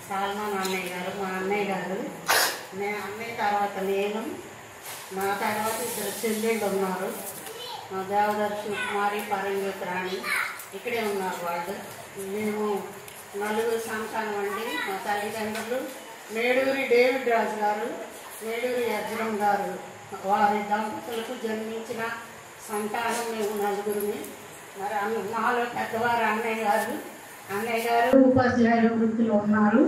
సాల్మాన్ అన్నయ్య గారు, మా అన్నయ్య గారు, అన్నయ్య తర్వాత నేను, నా తర్వాత ఇద్దరు చెల్లెళ్ళు ఉన్నారు. మా దేవదర్శన కుమారి, పరంజ్యోతి రాణి ఇక్కడే ఉన్నారు వాళ్ళు. మేము నలుగురు సంతానం అండి. మా తల్లిదండ్రులు మేడూరి డేవిడ్ రాజు గారు, మేడూరి అర్జునం గారు, వారి దంపతులకు జన్మించిన సంతానం మేము నలుగురిని. మరి నాలో పెద్దవారు అన్నయ్య గారు ఉపాధ్యాయ వృత్తిలో ఉన్నారు.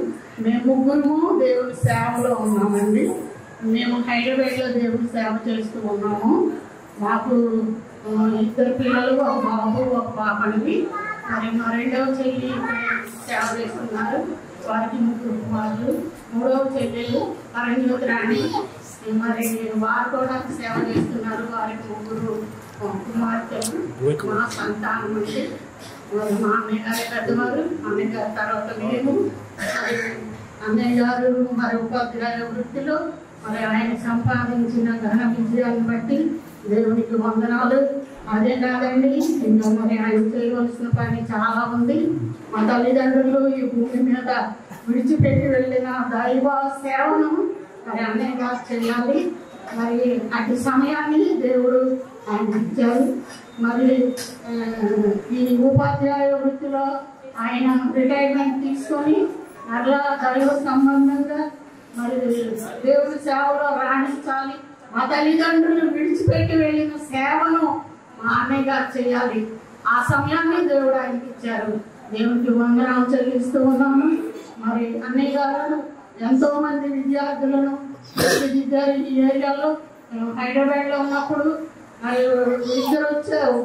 మేము ముగ్గురు దేవుడి సేవలో ఉన్నామండి. మేము హైదరాబాద్లో దేవుడి సేవ చేస్తూ ఉన్నాము. మాకు ఇద్దరు పిల్లలు, ఒక బాబు, ఒక పాపండి. మరి మా రెండవ చెల్లి సేవ చేస్తున్నారు, వారికి ముగ్గురు కుమారులు. మూడవ చెల్లెలు పరంజ్యోతి రాణి, మరి వారు కూడా సేవ చేస్తున్నారు, వారికి ముగ్గురు కుమార్తెలు. మా సంతానం అంటే మా అన్నయ్య గారి పెద్దవారు, అన్నయ్య గారి తర్వాత మేము. అన్నయ్య గారు మరి ఉపాధ్యాయ వృత్తిలో మరి ఆయన సంపాదించిన ఘన విజయాన్ని బట్టి దేవునికి వందనాలు. అదే కాదండి, ఇంకా మరి ఆయన చేయవలసిన పని చాలా ఉంది. మా తల్లిదండ్రులు ఈ భూమి మీద విడిచిపెట్టి వెళ్ళిన దైవ సేవను మరి అన్నయ్య గారు చేయాలి. మరి అటు సమయాన్ని దేవుడు ఆయన ఇచ్చారు. మరి ఈ ఉపాధ్యాయ వృత్తిలో ఆయన రిటైర్మెంట్ తీసుకొని మరలా దైవ సంబంధంగా మరి దేవుడి సేవలో రాణించాలి. మా తల్లిదండ్రులు విడిచిపెట్టి వెళ్ళిన సేవను మా అన్నయ్య గారు చేయాలి. ఆ సమయాన్ని దేవుడు ఆయనకి ఇచ్చారు. దేవునికి వందనాలు చెల్లిస్తూ ఉన్నాము. మరి అన్నయ్య గారు ఎంతో మంది విద్యార్థులను తీర్చిదిద్దారు. ఈ ఏరియాలో హైదరాబాద్లో ఉన్నప్పుడు మరి ఇద్దరు వచ్చారు,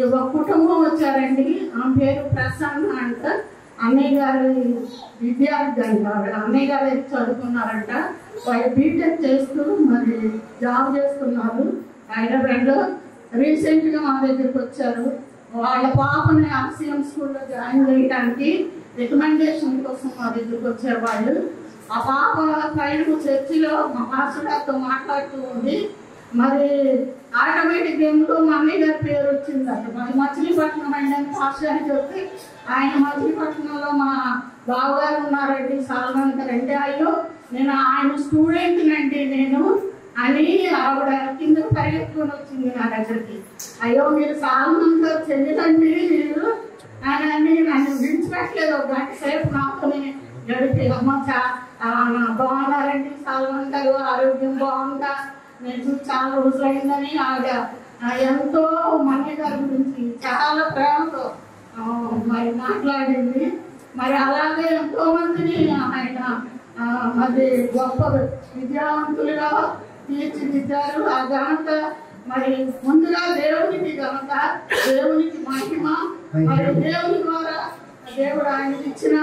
ఒక కుటుంబం వచ్చారండి. ఆమె పేరు ప్రసన్న అంట. అన్నయ్య గారి విద్యార్థి అంటారు. అన్నయ్య గారు చదువుకున్నారంట. వాళ్ళు బీటెక్ చేస్తూ మరి జాబ్ చేస్తున్నారు హైదరాబాద్లో. రీసెంట్గా మా దగ్గరికి వచ్చారు. వాళ్ళ పాపని ఆర్సీఎం స్కూల్లో జాయిన్ చేయడానికి రికమెండేషన్ కోసం మా దగ్గరికి వచ్చారు వాళ్ళు. ఆ పాప పైన చర్చిలో మా మాస్టర్ గారితో మాట్లాడుతూ ఉంది. మరి ఆటోమేటిక్ గేమ్లో మా అన్నయ్య గారి పేరు వచ్చిందట. మరి మచిలీపట్నం అండి మాస్టర్ అని చెప్తే ఆయన మచిలీపట్నంలో మా బావగారు ఉన్నారండి, సాల్మాన్ గారు అంటే అయ్యో నేను ఆయన స్టూడెంట్నండి నేను అని ఆవిడ కిందకు పరిగెత్తుకొని వచ్చింది నా దగ్గరికి. అయ్యో మీరు సాల్మాన్ గారు చెల్లిదండి మీరు అని నన్ను విడిచిపెట్టలేదు. ఒక గంట సేపు నాతోనే గడిపి అమ్మ బాగున్నారండి సాల్మాన్ గారు, ఆరోగ్యం బాగుందా, నేను చూసి చాలా రోజులైందని ఆవిడ ఎంతో మన్నయ్య గారి గురించి చాలా ప్రేమతో మరి మాట్లాడింది. మరి అలాగే ఎంతో మందిని ఆయన మరి గొప్ప విద్యావంతులుగా తీర్చిదిద్దారు. ఆ ఘనత మరి ముందుగా దేవునికి ఘనత, దేవునికి మహిమ. మరి దేవుని ద్వారా దేవుడు ఆయనకి ఇచ్చిన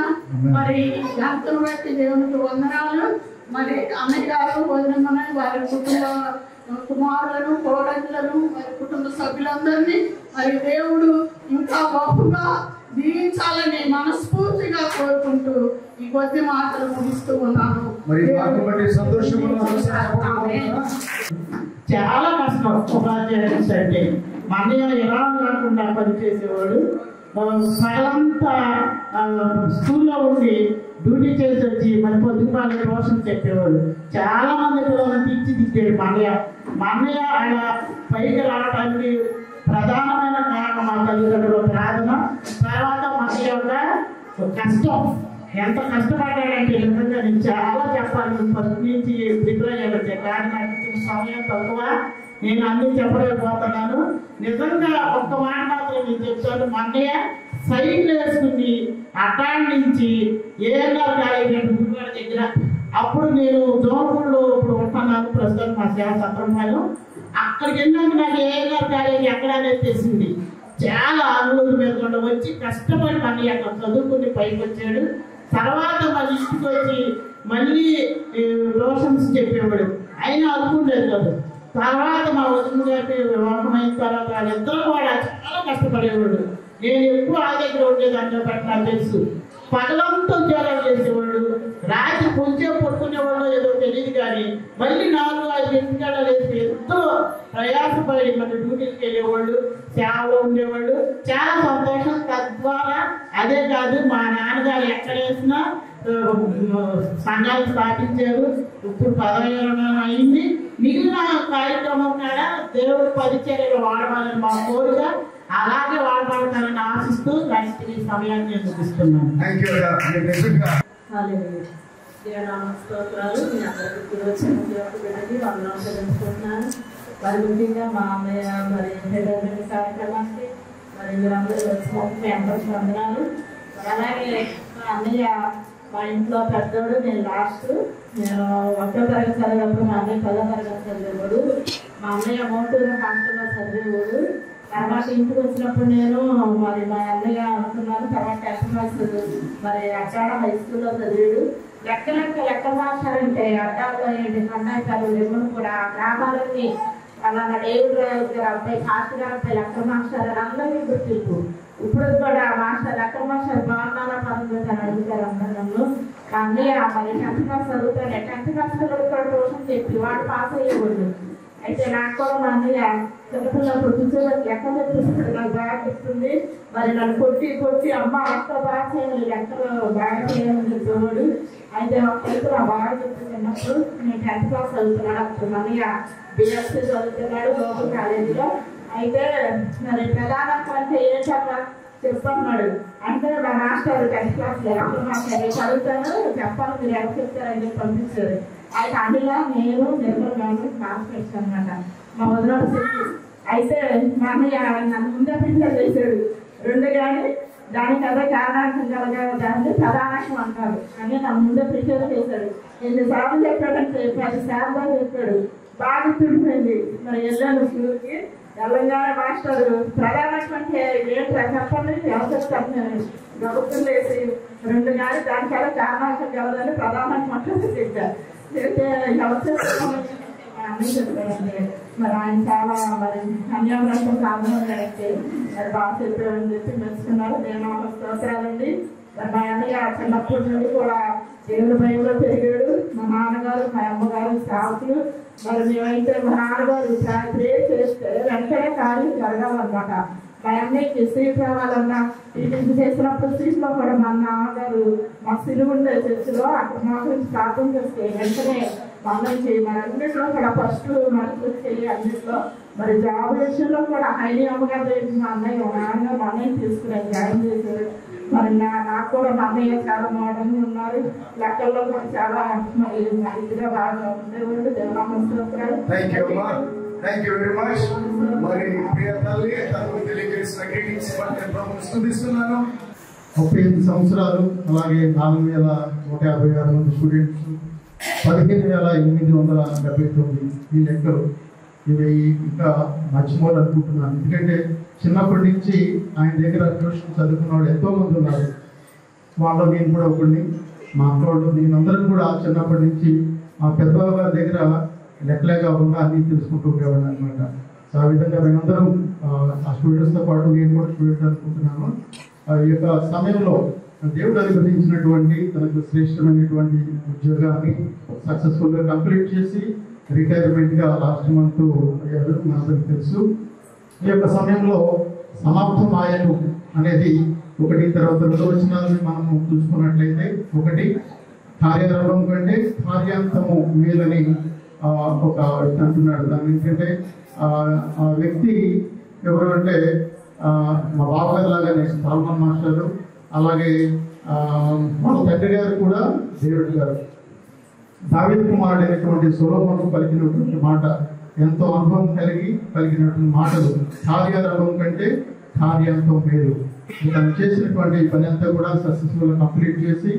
మరి ఘనతను బట్టి దేవునికి వందనాలు. మరి అన్నయ్య గారు వదిలిన వారి కుటుంబ కుమారులను, కోడళ్లను, మరి కుటుంబ సభ్యులందరినీ మరి దేవుడు ఇంకా గొప్పగా దీవించాలని మనస్ఫూర్తిగా కోరుకుంటూ ఈ కొద్ది మాటలు ముగిస్తూ ఉన్నాను. చాలా కష్టం ఉపాధ్యాయులు అంటే. మా అన్నయ్య ఎలా కాకుండా పనిచేసేవాడు. సగలంతా స్కూల్లో ఉండి డ్యూటీ చేసి వచ్చి మరి పొద్దుపాలు ట్యూషన్ చెప్పేవాడు. చాలా మంది పిల్లలను తీర్చిదిద్దాడు మా అన్నయ్య. మా అన్నయ్య ఆయన పైకి రావడానికి ప్రధానమైన కారణం మా తల్లిదండ్రుల ప్రార్థన. తర్వాత మా అన్నయ్య యొక్క కష్టం, ఎంత కష్టపడ్డాడంటే నిజంగా నేను చాలా చెప్పాలి. ఫస్ట్ నుంచి ప్రిపేర్ అయ్యాడు, కానీ నాకు ఇచ్చిన సమయం తక్కువ, నేను అన్ని చెప్పలేకపోతున్నాను. నిజంగా ఒక్క మాట మాత్రం నేను చెప్తాను. మా అన్నయ్య సైకిల్ వేసుకుని అటాండ్ నుంచి ఏఎన్ఆర్ కాలేజీ గుడివాడ దగ్గర, అప్పుడు నేను జోన్పూర్లో ఇప్పుడు ఉంటున్నాను ప్రస్తుతం మా సేవ సంప్రదాయం. అక్కడికి వెళ్ళాక నాకు ఏఎన్ఆర్ కాలేజీ ఎక్కడనేది తెలిసింది. చాలా ఆందోళన మీద వచ్చి కష్టపడి మళ్ళీ అక్కడ చదువుకుని పైకి వచ్చాడు. తర్వాత మళ్ళీ ఇంటికి వచ్చి మళ్ళీ ట్యూషన్స్ చెప్పేవాడు. అయినా అనుకుండేది కాదు. తర్వాత మా వదిన గారికి వివాహమైన తర్వాత వాళ్ళిద్దరూ కూడా చాలా కష్టపడేవాడు. నేను ఎప్పుడు ఆ దగ్గర ఉండేదాన్ని బట్టి నాకు తెలుసు. పగలంతా ఉద్యోగాలు చేసేవాడు, రాత్రి కొంచెం పడుకునేవాడు ఏదో తెలియదు. కానీ మళ్ళీ 4-5 గంటల వేసి ఎంతో ప్రయాసపడి మన డ్యూటీకి వెళ్ళేవాళ్ళు, సేవలో ఉండేవాళ్ళు. చాలా సంతోషం. తద్వారా అదే అదే కాదు మా నాన్నగారు ఎక్కడ వేసినా సంఘాలు స్థాపించారు. ఇప్పుడు 10 అయింది. మిగిలిన కార్యక్రమం కూడా దేవుడు పరిచర్యలు వాడవాలని మా కోరిక. అలాగే వాడబడతారని ఆశిస్తూ ఈ సమయాన్ని ముగిస్తున్నాను. స్తోత్రాలు. మీ అందరికీ వచ్చినటువంటి వందనాలు చెల్లించుకుంటున్నాను. మరి ముఖ్యంగా మా అమ్మయ్య మరి హెడర్మెంట్ కార్యక్రమానికి మరి మీరందరూ వచ్చినందుకు మీ అందరికి వందనాలు. అలాగే మా అన్నయ్య మా ఇంట్లో పెద్దోడు, నేను లాస్ట్. నేను 1వ తరగతి చదివినప్పుడు మా అన్నయ్య 10వ తరగతి చదివేవాడు. మా అన్నయ్య మోటూరు హాస్టల్లో చదివేవాడు. తర్వాత ఇంటికి వచ్చినప్పుడు నేను మరి మా అన్నయ్య అనుకున్నాను. తర్వాత 10th క్లాస్ మరి అక్కడ హై స్కూల్లో చదివాడు. లెక్క భాషాలంటే అడ్డాలు ఏంటి కన్నాయికాలు లెమ్మను కూడా గ్రామాలన్నీ అలా దేవుడు గారు అబ్బాయి ఫాస్ట్ గారు అబ్బాయి లెక్క మాస్టర్ అందరికీ గుర్తింపు. ఇప్పుడు కూడా మాస్టర్ లెక్క మాస్టర్ బాగున్నారా పనులు పెట్టాను అడుగుతారు అందరూ నన్ను. కానీ మరి 10th క్లాస్ చదువుతాను. 10th క్లాస్ కూడా ట్యూషన్ చెప్పి వాడు పాస్ అయ్యేవాళ్ళు. అయితే నాకు కూడా మా అన్నయ్య చిన్నపిల్లప్పుడు కూర్చోబెట్టి లెక్క చెప్పిస్తుంది. నాకు బాగా గుర్తుంది. మరి నన్ను కొట్టి అమ్మ లెక్క బాగా చేయాలి, లెక్కలు బాగా చేయాలని చెప్పేవాడు. అయితే ఒకరికి నా బాగా చెప్తున్నప్పుడు నేను 10th క్లాస్ చదువుతున్నాడు. అప్పుడు మా అన్నయ్య BSc చదువుతున్నాడు లోకల్ కాలేజీలో. అయితే మరి ప్రధానంగా అంటే ఏం చెప్పన్నాడు అంటే మా మాస్టర్ 10th క్లాస్లో అప్పుడు మాస్టర్ చదువుతాను చెప్పాలి మీరు ఎవరు చెప్తారని చెప్పి పంపించారు. అయితే అందులో నేను నిర్మల్ గారు క్లాస్ పెట్టాను అనమాట. మా వదిలేడు చెప్పి అయితే మా అన్నయ్య నన్ను ముందే ప్రిపేర్ చేశాడు. 2 కానీ దానికి అదే కారణాంశం కలగాలి ప్రధానాంశం అంటారు. కానీ నన్ను ముందే ప్రిపేర్ చేశాడు. ఎన్నిసార్లు చెప్పాడంటే 10 సార్లు చెప్పాడు. బాగా తుడిపోయింది. మరి వెళ్ళాను స్కూల్కి. తెలంగాణ మాస్టర్ ప్రధానాంశం అంటే ఏంటి చెప్పండి ఎవరు చెప్తాను. నేను గబుక్కులు వేసి 2 కానీ దానికల్లా కారణాంశం కలదని ప్రధానాంశం అంటే చెప్పాను. చెప్తే ఎవరు చెప్తాను అన్నీ చెప్పాడండి. మరి ఆయన చాలా మరి అన్యాయంతో సాధనంగా అయితే మరి బాగా చెప్పాడని చెప్పి మెచ్చుకున్నారు. నేను స్తోత్రాలండి. మరి మా అన్నయ్య చిన్నప్పటి నుండి కూడా దేవుడి భయంలో పెరిగాడు. మా నాన్నగారు మా అమ్మగారు సాకులు. మరి మేమైతే మా నాన్నగారు ప్రే చేస్తే వెంటనే కార్యం జరగాలన్నమాట. మా అన్నయ్యకి సీట్ రావాలన్నా టీచింగ్ చేసినప్పుడు సీట్లో కూడా మా నాన్నగారు మా సిలుగుండే చర్చిలో అక్కడ మా గురించి ప్రార్థన చేస్తే వెంటనే మనం చేయి. మరి అన్నింటిలో కూడా ఫస్ట్ మనకు చేయి అన్నింటిలో. మరి జాబ్ విషయంలో కూడా హైలీ అమ్మగారు మా అన్నయ్య నాన్నగారు మా అన్నయ్య తీసుకుని జాయిన్ చేశారు. మరి నాకు కూడా మా అన్నయ్య చాలా మోడర్న్ ఉన్నారు. లెక్కల్లో కూడా చాలా మరి ఇదిగా బాగా ఉండేవాళ్ళు. దేవనామస్కరాలు. Thank you very much. మరి ప్రియ తల్లి తనకు తెలియజేసిన గ్రీటింగ్స్ స్తుతిస్తున్నాను. 38 సంవత్సరాలు, అలాగే 4156 మంది స్టూడెంట్స్, 15,879 ఈ లెక్కలు. ఇవి ఇంకా మర్చిపోవాలనుకుంటున్నాను. ఎందుకంటే చిన్నప్పటి నుంచి ఆయన దగ్గర ట్యూషన్ చదువుకున్న వాళ్ళు ఎంతో మంది ఉన్నారు. వాళ్ళు నేను కూడా ఒకడిని, మా అక్కవాళ్ళు నేనందరం కూడా చిన్నప్పటి నుంచి మా పెద్దబాబు గారి దగ్గర లెక్కలే కాకుండా అన్నీ తెలుసుకుంటూ ఉండేవాడిని అనమాట. సో ఆ విధంగా మేమందరం ఆ స్టూడెంట్స్తో పాటు నేను కూడా స్టూడెంట్ అనుకుంటున్నాను. ఈ యొక్క సమయంలో దేవుడు అనుగ్రహించినటువంటి తనకు శ్రేష్టమైనటువంటి ఉద్యోగాన్ని సక్సెస్ఫుల్గా కంప్లీట్ చేసి రిటైర్మెంట్గా లాస్ట్ మంత్ అయ్యారు. మనందరికీ తెలుసు. ఈ యొక్క సమయంలో సమాప్తం ఆయను అనేది 1 తర్వాత 2 వచనాలను మనము చూసుకున్నట్లయితే, 1 కార్యారంభం కంటే కార్యాంతము మేలని ఒక అంటున్నాడు. దాని ఏంటంటే ఆ వ్యక్తి ఎవరు అంటే మా బావగారు లాగానే సాల్మన్ మాస్టర్, అలాగే వాళ్ళ తండ్రి గారు కూడా దేవుడు గారు. దావీదు కుమారుడు అయినటువంటి సొలొమోను పలికినటువంటి మాట, ఎంతో అనుభవం కలిగి పలికినటువంటి మాటలు. కార్యారంభం కంటే కార్యాంతం మేలు. తను చేసినటువంటి పని అంతా కూడా సక్సెస్ఫుల్గా కంప్లీట్ చేసి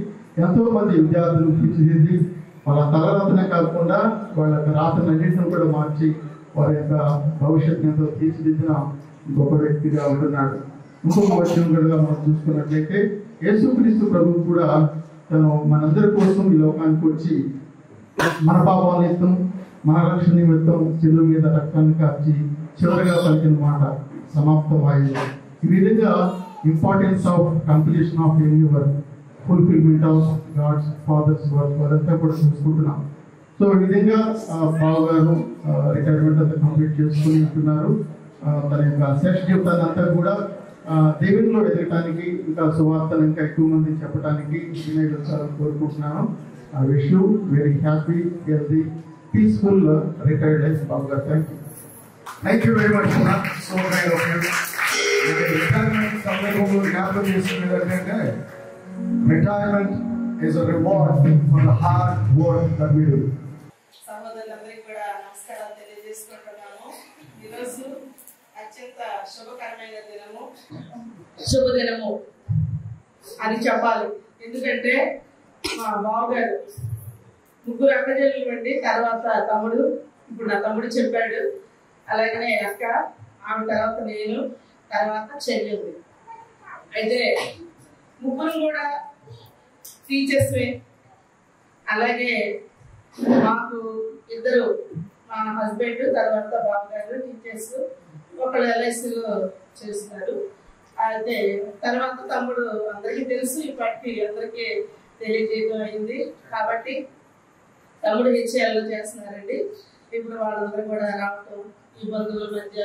ఎంతో మంది విద్యార్థులు తీర్చిదిద్ది వాళ్ళ తలరాతనే కాకుండా వాళ్ళ యొక్క రాతలన్నింటిని కూడా మార్చి వారి యొక్క భవిష్యత్తు ఎంతో తీర్చిదిద్దిన గొప్ప వ్యక్తిగా ఉంటున్నాడు. ఇంకొక విషయం కూడా మనం చూసుకున్నట్లయితే, యేసుక్రీస్తు ప్రభువు కూడా తను మనందరి కోసం ఈ లోకానికి వచ్చి మన పాపాల నిమిత్తం, మన రక్షణ నిమిత్తం శిలువ మీద రక్తాన్ని కార్చి చివరిగా పలికిన మాట సమాప్తం అయ్యింది. ఈ విధంగా importance of completion of any work, fulfilment of God's father's work అదంతా కూడా చూసుకుంటున్నాం. సో ఈ విధంగా బావ గారు రిటైర్మెంట్ అంతా కంప్లీట్ చేసుకుని ఉంటున్నారు. తన యొక్క శేష జీవితాన్ని అంతా కూడా దేవునిలో ఎదగటానికి ఇంకా సువార్తను ఇంకా ఎక్కువ మంది చెప్పడానికి వినియోగించాలని కోరుకుంటున్నాను. I wish you very happy, healthy, peaceful retired life. Babu garu, thank you very much. So kind of you. Retirement సందర్భంలో జ్ఞాపకం చేసుకునేది ఏంటంటే retirement is a reward for the hard work that we do. సహోదరులందరికీ కూడా నమస్కారాలు తెలియజేసుకుంటున్నాము. ఈరోజు అత్యంత శుభకరమైన దినము, శుభదినము అని చెప్పాలి. ఎందుకంటే మా బావగారు ముగ్గురు అక్కచెల్లెలు అండి, తర్వాత తమ్ముడు, ఇప్పుడు నా తమ్ముడు చెప్పాడు, అలాగనే అక్క, ఆమె తర్వాత నేను, తర్వాత చెల్లెలు. అయితే ముగ్గురు కూడా టీచర్స్వే. అలాగే మాకు ఇద్దరు, మా హస్బెండ్ తర్వాత బావగారు టీచర్స్, ఒకళ్ళు LICలో చేస్తున్నారు. అయితే తర్వాత తమ్ముడు అందరికీ తెలుసు, ఇప్పటికీ అందరికీ తెలియజేయడం అయింది. కాబట్టి తమ్ముడు HCLలో చేస్తున్నారండి. ఇప్పుడు వాళ్ళందరూ కూడా రావటం, ఈ బంధువుల మధ్య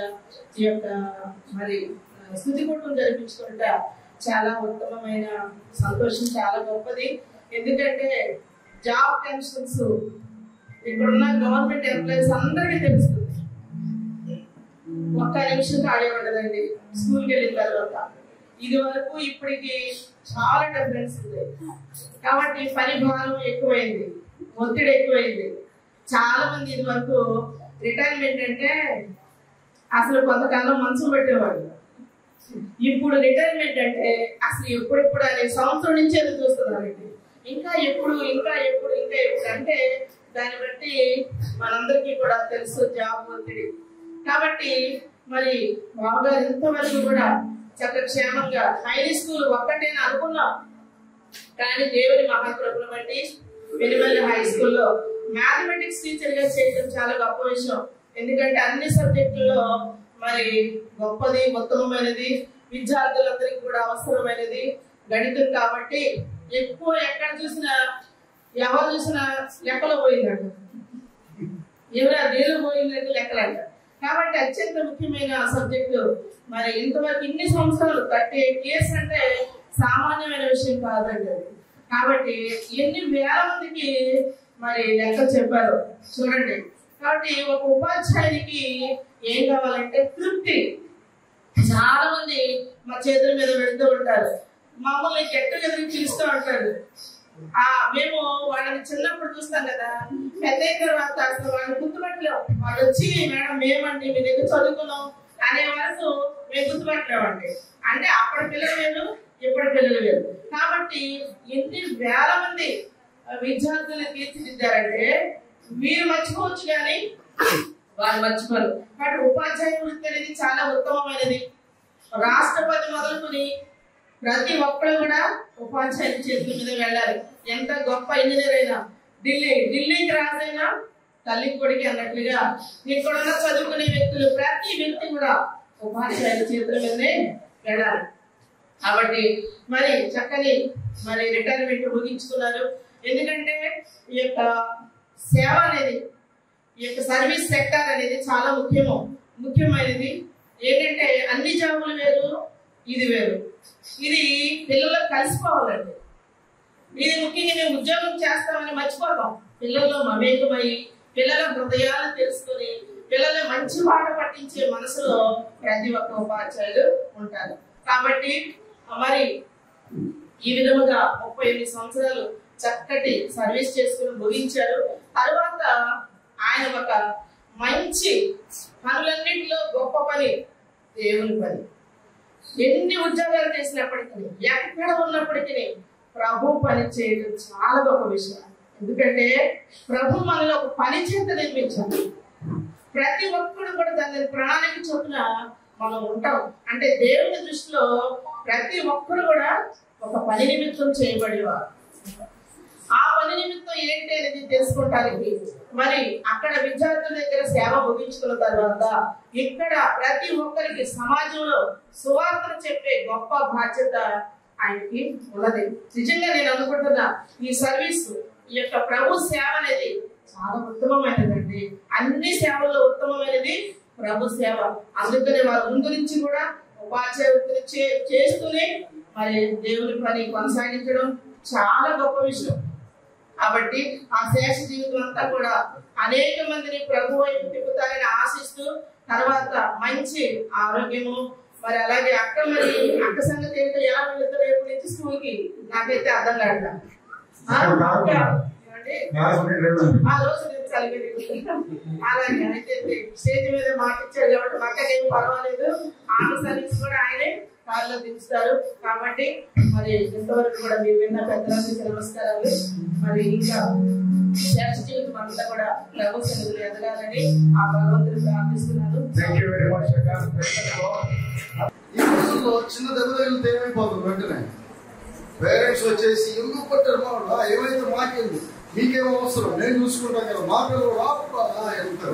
ఈ యొక్క మరి స్థుతి కూటం జరిపించుకుంటా చాలా ఉత్తమమైన సంతోషం, చాలా గొప్పది. ఎందుకంటే జాబ్ టెన్షన్స్ ఇక్కడున్న గవర్నమెంట్ ఎంప్లాయీస్ అందరికీ తెలుస్తుంది. ఒక్క నిమిషం ఖాళీ ఉండదండి స్కూల్కి వెళ్ళిన తర్వాత. ఇది వరకు ఇప్పటికి చాలా డిఫరెన్స్ ఉంది. కాబట్టి పని భారం ఎక్కువైంది, ఒత్తిడి ఎక్కువైంది. చాలా మంది ఇది వరకు రిటైర్మెంట్ అంటే అసలు కొంతకాలం మంచం పెట్టేవాడు. ఇప్పుడు రిటైర్మెంట్ అంటే అసలు ఎప్పుడెప్పుడు అనే సంవత్సరం నుంచి ఎదురు చూస్తున్నారండి. ఇంకా ఎప్పుడు అంటే దాన్ని బట్టి మనందరికీ కూడా తెలుసు జాబ్ ఒత్తిడి. కాబట్టి మరి బావగారు ఇంతవరకు కూడా చక్కక్షేమంగా హై స్కూల్ ఒక్కటేనా అనుకున్నాం, కానీ దేవుని మహాకృపను బట్టి వెలువెల్లి హై స్కూల్లో మ్యాథమెటిక్స్ టీచర్ గా చేయడం చాలా గొప్ప విషయం. ఎందుకంటే అన్ని సబ్జెక్టుల్లో మరి గొప్పది, ఉత్తమమైనది, విద్యార్థులందరికీ కూడా అవసరమైనది గణితం. కాబట్టి ఎక్కువ ఎక్కడ చూసినా ఎవరు చూసినా లెక్కలో పోయిందంట, ఎవరు నీళ్ళు పోయిందంటే లెక్కలంట. కాబట్టి అత్యంత ముఖ్యమైన సబ్జెక్టు. మరి ఇంతవరకు ఇన్ని సంవత్సరాలు 38 years అంటే సామాన్యమైన విషయం కాదండి అది. కాబట్టి ఎన్ని వేల మందికి మరి లెక్కలు చెప్పారు చూడండి. కాబట్టి ఒక ఉపాధ్యాయునికి ఏం కావాలంటే తృప్తి. చాలా మంది మా చేతుల మీద వెళ్తూ ఉంటారు, మమ్మల్ని గెట్ టుగెదర్ పిలుస్తూ ఉంటారు. మేము వాళ్ళని చిన్నప్పుడు చూస్తాం కదా, పెద్ద అయిన తర్వాత అసలు వాళ్ళని గుర్తుపట్టలేము. వాళ్ళు వచ్చి మేడం మేమండి మీ దగ్గర చదువుకున్నాం అనే వరకు మేము గుర్తుపట్టలేమండి. అంటే అప్పటి పిల్లలు వేరు, ఇప్పటి పిల్లలు వేరు. కాబట్టి ఎన్ని వేల మంది విద్యార్థులను తీర్చిదిద్దారంటే మీరు మర్చిపోవచ్చు కానీ వాళ్ళు మర్చిపోరు. కాబట్టి ఉపాధ్యాయ వృత్తి అనేది చాలా ఉత్తమమైనది. రాష్ట్రపతి మొదలుకొని ప్రతి ఒక్కరు కూడా ఉపాధ్యాయుల చేతుల మీద వెళ్ళాలి. ఎంత గొప్ప ఇంజనీర్ అయినా, ఢిల్లీకి రాజైనా తల్లి కొడుకి అన్నట్లుగా ఇక్కడున్న చదువుకునే వ్యక్తులు ప్రతి వ్యక్తి కూడా ఉపాధ్యాయుల చేతుల మీదనే వెళ్ళాలి. కాబట్టి మరి చక్కని మరి రిటైర్మెంట్ ముగించుకున్నారు. ఎందుకంటే ఈ యొక్క సేవ అనేది, ఈ యొక్క సర్వీస్ సెక్టర్ అనేది చాలా ముఖ్యమైనది. ఏంటంటే అన్ని జాబులు వేరు, ఇది వేరు. ఇది పిల్లల్లో కలిసిపోవాలండి. ఇది ముఖ్యంగా మేము ఉద్యోగం చేస్తామని మర్చిపోతాం. పిల్లల్లో మమేకమై పిల్లల హృదయాలను తెలుసుకొని పిల్లలు మంచి మాట పట్టించే మనసులో ప్రతి ఒక్క ఉపాధ్యాయులు ఉంటారు. కాబట్టి మరి ఈ విధముగా 38 సంవత్సరాలు చక్కటి సర్వీస్ చేసుకుని ముగించారు. తర్వాత ఆయన ఒక మంచి పనులన్నింటిలో గొప్ప పని దేవుని పని. ఎన్ని ఉద్యోగాలు చేసినప్పటికీ, ఎక్కడ ఉన్నప్పటికీ ప్రభు పని చేయడం చాలా గొప్ప విషయం. ఎందుకంటే ప్రభు మనలో ఒక పని చేత నిర్మించాలి. ప్రతి ఒక్కరు కూడా దాని ప్రణాళిక చొప్పున మనం ఉంటాం. అంటే దేవుని దృష్టిలో ప్రతి ఒక్కరు కూడా ఒక పని నిమిత్తం చేయబడేవారు. ఆ పని నిమిత్తం ఏంటి అనేది తెలుసుకోవటానికి మరి అక్కడ విద్యార్థుల దగ్గర సేవ ముగించుకున్న తర్వాత ఇక్కడ ప్రతి ఒక్కరికి సమాజంలో సువార్తను చెప్పే గొప్ప బాధ్యత ఆయనకి ఉన్నది. నిజంగా నేను అనుకుంటున్నా ఈ సర్వీస్, ఈ యొక్క ప్రభు సేవ అనేది చాలా ఉత్తమమైనదండి. అన్ని సేవల్లో ఉత్తమమైనది ప్రభు సేవ. అందుకని వారు ముందు నుంచి కూడా ఉపాధ్యాయ వృత్తిని చేస్తూనే మరి దేవుని పని కొనసాగించడం చాలా గొప్ప విషయం. కాబట్టి ఆ శేష జీవితం అంతా కూడా అనేక మందిని ప్రభు వైపు తిప్పుతారని ఆశిస్తూ, తర్వాత మంచి ఆరోగ్యము, మరి అలాగే అక్క సంగతి ఏంటో ఎలా వెళ్తారు రేపు నుంచి స్కూల్ కి నాకైతే అర్థం కాదు. ఆ రోజు అలాగే అయితే స్టేజ్ మీద మాటిచ్చారు కాబట్టి మక్కకేం పర్వాలేదు, ఆమె సర్వీస్ కూడా ఆయనే కారులో దించుతారు. కాబట్టి మరి ఇంతవరకు కూడా మీరు విన్న పెద్దలందరికీ నమస్కారాలు. మరి ఇంకా శేష జీవితం అంతా కూడా ప్రభు సన్నిధిలో ఎదగాలని ఆ భగవంతుని ప్రార్థిస్తున్నాను. చిన్న దెబ్బలు ఏమైపోతుంది వెంటనే పేరెంట్స్ వచ్చేసి ఎందుకు పట్టారు మా ఏమైతే మాకేంది, మీకేమో అవసరం, నేను చూసుకుంటాను కదా, మా పిల్లలు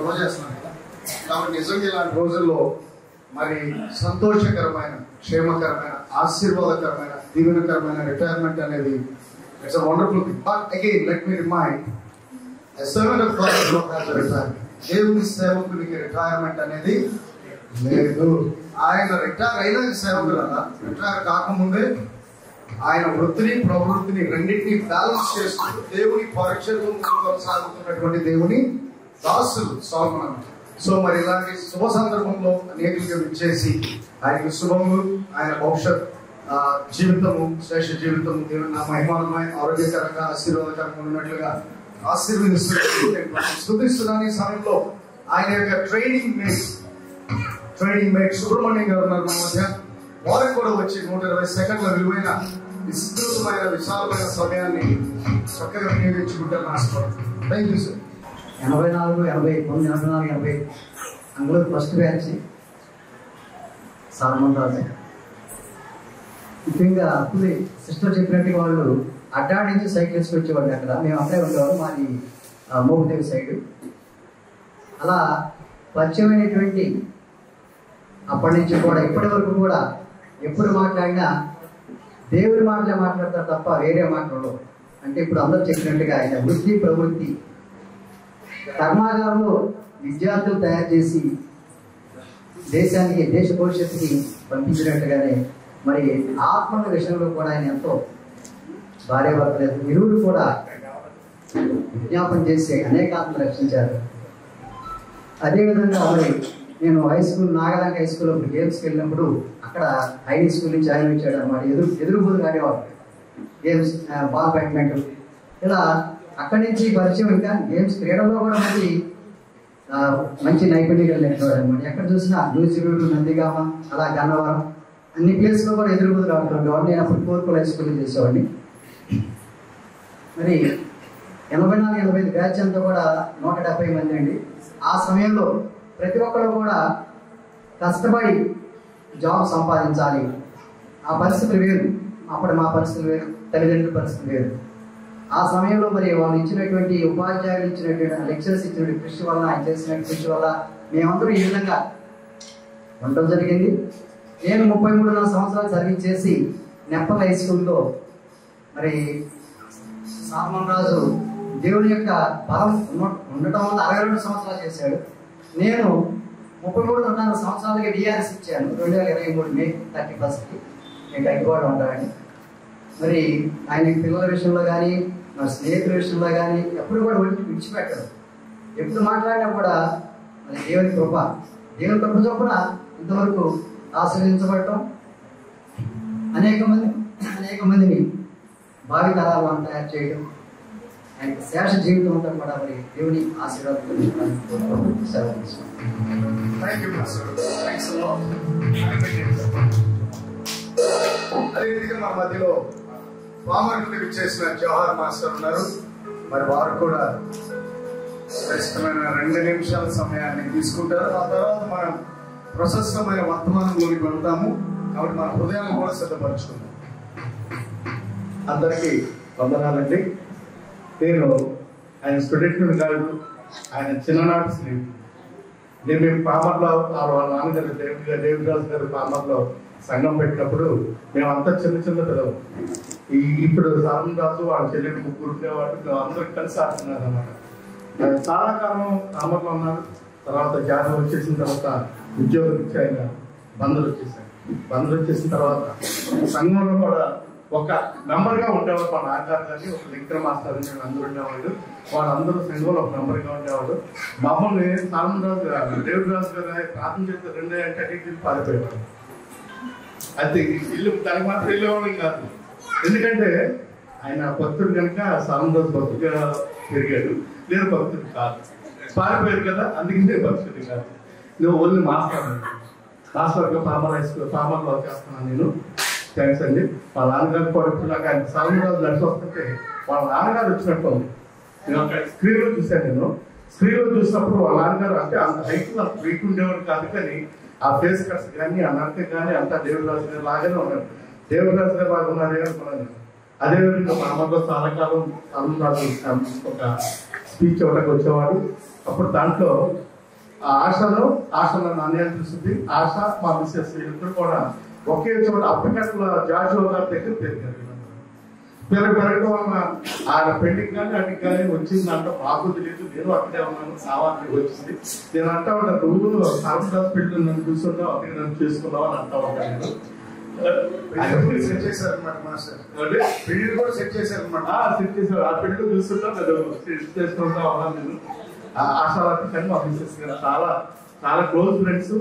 రోజు చేస్తున్నాను కదా. కాబట్టి నిజంగా ఇలాంటి రోజుల్లో మరి సంతోషకరమైన, క్షేమకరమైన, ఆశీర్వాదకరమైన, దీవెనకరమైన రిటైర్మెంట్ అనేది it's a wonderful thing. But again let me remind, a servant of God does not have a retirement. దేవుని సేవకునికి రిటైర్మెంట్ అనేది లేదు. ఆయన రిటైర్ అయిన సేవకులు అలా రిటైర్ కాకముందే ఆయన వృత్తిని, ప్రవృత్తిని రెండింటినీ బ్యాలెన్స్ చేస్తూ దేవుని పరీక్షలు కొనసాగుతున్నటువంటి దేవుని దాసులు సోమనం. సో మరి ఇలాంటి శుభ సందర్భంలో అనేకులుగా విచ్చేసి ఆయనకి శుభములు, ఆయన భవిష్యత్ జీవితము, శ్రేష్ఠ జీవితము దేవుని నా మహిమానమై ఆరోగ్యకరంగా ఆశీర్వాదకరంగా ఉన్నట్లుగా ఆశీర్వదిస్తున్నాను. ఈ సమయంలో ఆయన యొక్క ట్రైనింగ్ మేట్ సుబ్రహ్మణ్యం గారు ఉన్నారు మన మధ్య. వారికి కూడా వచ్చి 120 సెకండ్ల విలువైన విస్తృతమైన విశాలమైన సమయాన్ని చక్కగా వినియోగించుకుంటారు ఆశపడుతుంది. Thank you sir. 84, 89, 84, 85 అందులో ఫస్ట్ బ్యాచ్ సాల్మన్ రాజు. ముఖ్యంగా అప్పుడు సిస్టర్ చెప్పినట్టు వాళ్ళు అడ్డా నుంచి సైకిల్ వేసుకొచ్చేవాళ్ళు. అక్కడ మేము అక్కడే ఉండేవాళ్ళు, మాది మోగుదేవి సైడ్. అలా పరిచయమైనటువంటి అప్పటి నుంచి కూడా ఇప్పటి వరకు కూడా ఎప్పుడు మాట్లాడినా దేవుడి మాటలే మాట్లాడతారు తప్ప వేరే మాటలు. అంటే ఇప్పుడు అందరూ చెప్పినట్టుగా ఆయన వృత్తి, ప్రవృత్తి, కర్మాగారంలో విద్యార్థులు తయారు చేసి దేశానికి, దేశ భవిష్యత్తుకి పంపించినట్టుగానే మరి ఆత్మల విషయంలో కూడా ఆయన ఎంతో భార్యాభర్తలు ఇరువురు కూడా విజ్ఞాపన చేసి అనేక ఆత్మలు రక్షించారు. అదేవిధంగా మరి నేను హై స్కూల్, నాగలాంగ హై స్కూల్లో గేమ్స్కి వెళ్ళినప్పుడు అక్కడ ఐడి స్కూల్ నుంచి ఆయన వచ్చాడు అన్నమాట. ఎదురుబోదు ఆడేవాడు గేమ్స్, బాల్, బ్యాడ్మింటన్. ఇలా అక్కడి నుంచి పరిచయం. ఇంకా గేమ్స్, క్రీడల్లో కూడా మంచి నైపుణ్యం కలిగినవాడు అనమాట. ఎక్కడ చూసినా నూజివీడు, నందిగామ, అలా గన్నవరం అన్ని ప్లేస్లో కూడా ఎదురుబోదు ఆడుతుండేవాడు. నేను అప్పుడు కోర్కుల హై స్కూల్లో చేసేవాడిని. మరి 84, 85 బ్యాచ్ అంతా కూడా 170 మంది అండి. ఆ సమయంలో ప్రతి ఒక్కరు కూడా కష్టపడి జాబ్ సంపాదించాలి. ఆ పరిస్థితులు వేరు, అప్పుడు మా పరిస్థితులు వేరు, తల్లిదండ్రుల పరిస్థితులు వేరు. ఆ సమయంలో మరి వాళ్ళు ఇచ్చినటువంటి ఉపాధ్యాయులు ఇచ్చినటువంటి లెక్చర్స్ ఇచ్చినటువంటి కృషి వల్ల, ఆయన చేసిన కృషి వల్ల మేమందరూ ఈ విధంగా ఉండడం జరిగింది. నేను 33 సంవత్సరాలు సర్వీస్ చేసి నెప్పల్ హై స్కూల్లో మరి సాల్మన్ రాజు దేవుని యొక్క బలం ఉండటం వల్ల 62 సంవత్సరాలు చేశాడు. నేను 33 సంవత్సరాలకి డిఆర్ఎస్ ఇచ్చాను 2023 మే 31కి. నేను తగ్గిపోవడం ఉంటానని. మరి ఆయన పిల్లల విషయంలో కానీ, నా స్నేహితుల విషయంలో కానీ ఎప్పుడు కూడా విడిచిపెట్టడు. ఎప్పుడు మాట్లాడినా కూడా అది దేవుని కృప చొప్పున ఇంతవరకు ఆశీర్వదించబడటం, అనేక మందిని భావి తరాలను తయారు చేయడం, ఆయన శేష జీవితం అంతా కూడా మరి దేవుని ఆశీర్వాదం సెలవు తీసుకుంటాం. అదేవిధంగా మన మధ్యలో పామర్లు విచ్చేసిన జవహర్ మాస్టర్ ఉన్నారు. మరి వారు కూడా శ్రేష్టమైన 2 నిమిషాల సమయాన్ని తీసుకుంటారు. ఆ తర్వాత మనం ప్రశస్తమైన వర్తమానంలోకి వెళ్తాము. కాబట్టి మన హృదయాన్ని కూడా సిద్ధపరచుకుందాం. అందరికీ వందనాలండి. నేను ఆయన స్టూడెంట్ కాదు, ఆయన చిన్ననాటి స్నేహితుడు. మేము పామర్లో వాళ్ళ నాన్నగారు దేవిరాజు గారు పామర్లో సంఘం పెట్టినప్పుడు మేమంతా చిన్న పిల్లలు. ఇప్పుడు సాల్మన్ రాజు వాళ్ళ చెల్లెలు 3 ఉండేవాళ్ళు. మేము అందరూ కలిసి ఆడుతున్నారు అన్నమాట. చాలా కాలం పామర్లో ఉన్నారు. తర్వాత జాబ్ వచ్చేసిన తర్వాత ఉద్యోగం ఇచ్చి ఆయన బంధువులు వచ్చేసారు. బంద్ వచ్చేసిన తర్వాత సంఘంలో కూడా ఒక మెంబర్గా ఉండేవాడు. మా నాన్నగారు కానీ ఒక లింకర్ మాస్టర్ అని అందరూ ఉండేవాళ్ళు. వాళ్ళందరూ సంఘంలో ఒక మెంబర్గా ఉండేవాడు. మమ్మల్ని సామంతరాజు గారు, దేవుడు రాజు గారు ప్రార్థన చేస్తే 2 గంటలకి పారిపోయేవాడు. అయితే ఇల్లు దానికి మాత్రం వెళ్ళేవాళ్ళం కాదు. ఎందుకంటే ఆయన భక్తుడు కనుక సామంతరాజు భక్తుడిగా పెరిగాడు. నేను భక్తుడు కాదు, పారిపోయారు కదా, అందుకనే భక్తుడి కాదు. నువ్వు ఓన్లీ మాస్టర్గా పామర్ హై స్కూల్ పామర్లో చేస్తున్నాను నేను. థ్యాంక్స్ అండి. వాళ్ళ నాన్నగారు కూడా ఇప్పుడు నాకు ఆయన సామంతరాజు నడిచి వస్తుంటే వాళ్ళ నాన్నగారు వచ్చినట్టు ఉంది. నేను అక్కడ స్క్రీన్లో చూశాను. నేను స్క్రీన్లో చూసినప్పుడు వాళ్ళ నాన్నగారు అంటే అంత హైట్ అంత వెయిట్ ఉండేవాడు కాదు, కానీ ఆ ఫేస్ కట్స్ కానీ ఆ నడక కానీ అంతా దేవుడిరాజు గారు లాగానే ఉన్నాడు. దేవుడిరాజు గారు లాగా ఉన్నారే అనుకున్నాను. అదేవిధంగా పామర్లో చాలా కాలం సామంతరాజు ఒక స్పీచ్ ఇవ్వడానికి వచ్చేవాడు. అప్పుడు దాంట్లో ఆశలో నాణ్యాలు చూస్తుంది. ఆశ మా మిస్సెస్ ఇద్దరు కూడా ఒకే చోట అప్పటికట్ల జాషువా గారి దగ్గర పెరిగారు. పెరగడం వల్ల ఆయన పెళ్లికి కానీ అటుకి కానీ వచ్చిందంట మాకు తెలియదు. నేను అక్కడే ఉన్నాను, సావానికి వచ్చింది. నేను అంటా ఉంటాను, నువ్వు సామంతరాజు పెళ్లి నన్ను చూస్తున్నావు, అక్కడికి నన్ను చేసుకున్నావు అని అంటా ఉంటాను. సెట్ చేశారనమాట మాస్టర్. పెళ్లి కూడా సెట్ చేశారనమాట. సెట్ చేశారు. ఆ పెళ్లి చూస్తుంటా నేను చేసుకుంటా ఉన్నాను. నేను ఆశావాది కానీ మా మిస్సెస్ గారు చాలా చాలా క్లోజ్ ఫ్రెండ్స్,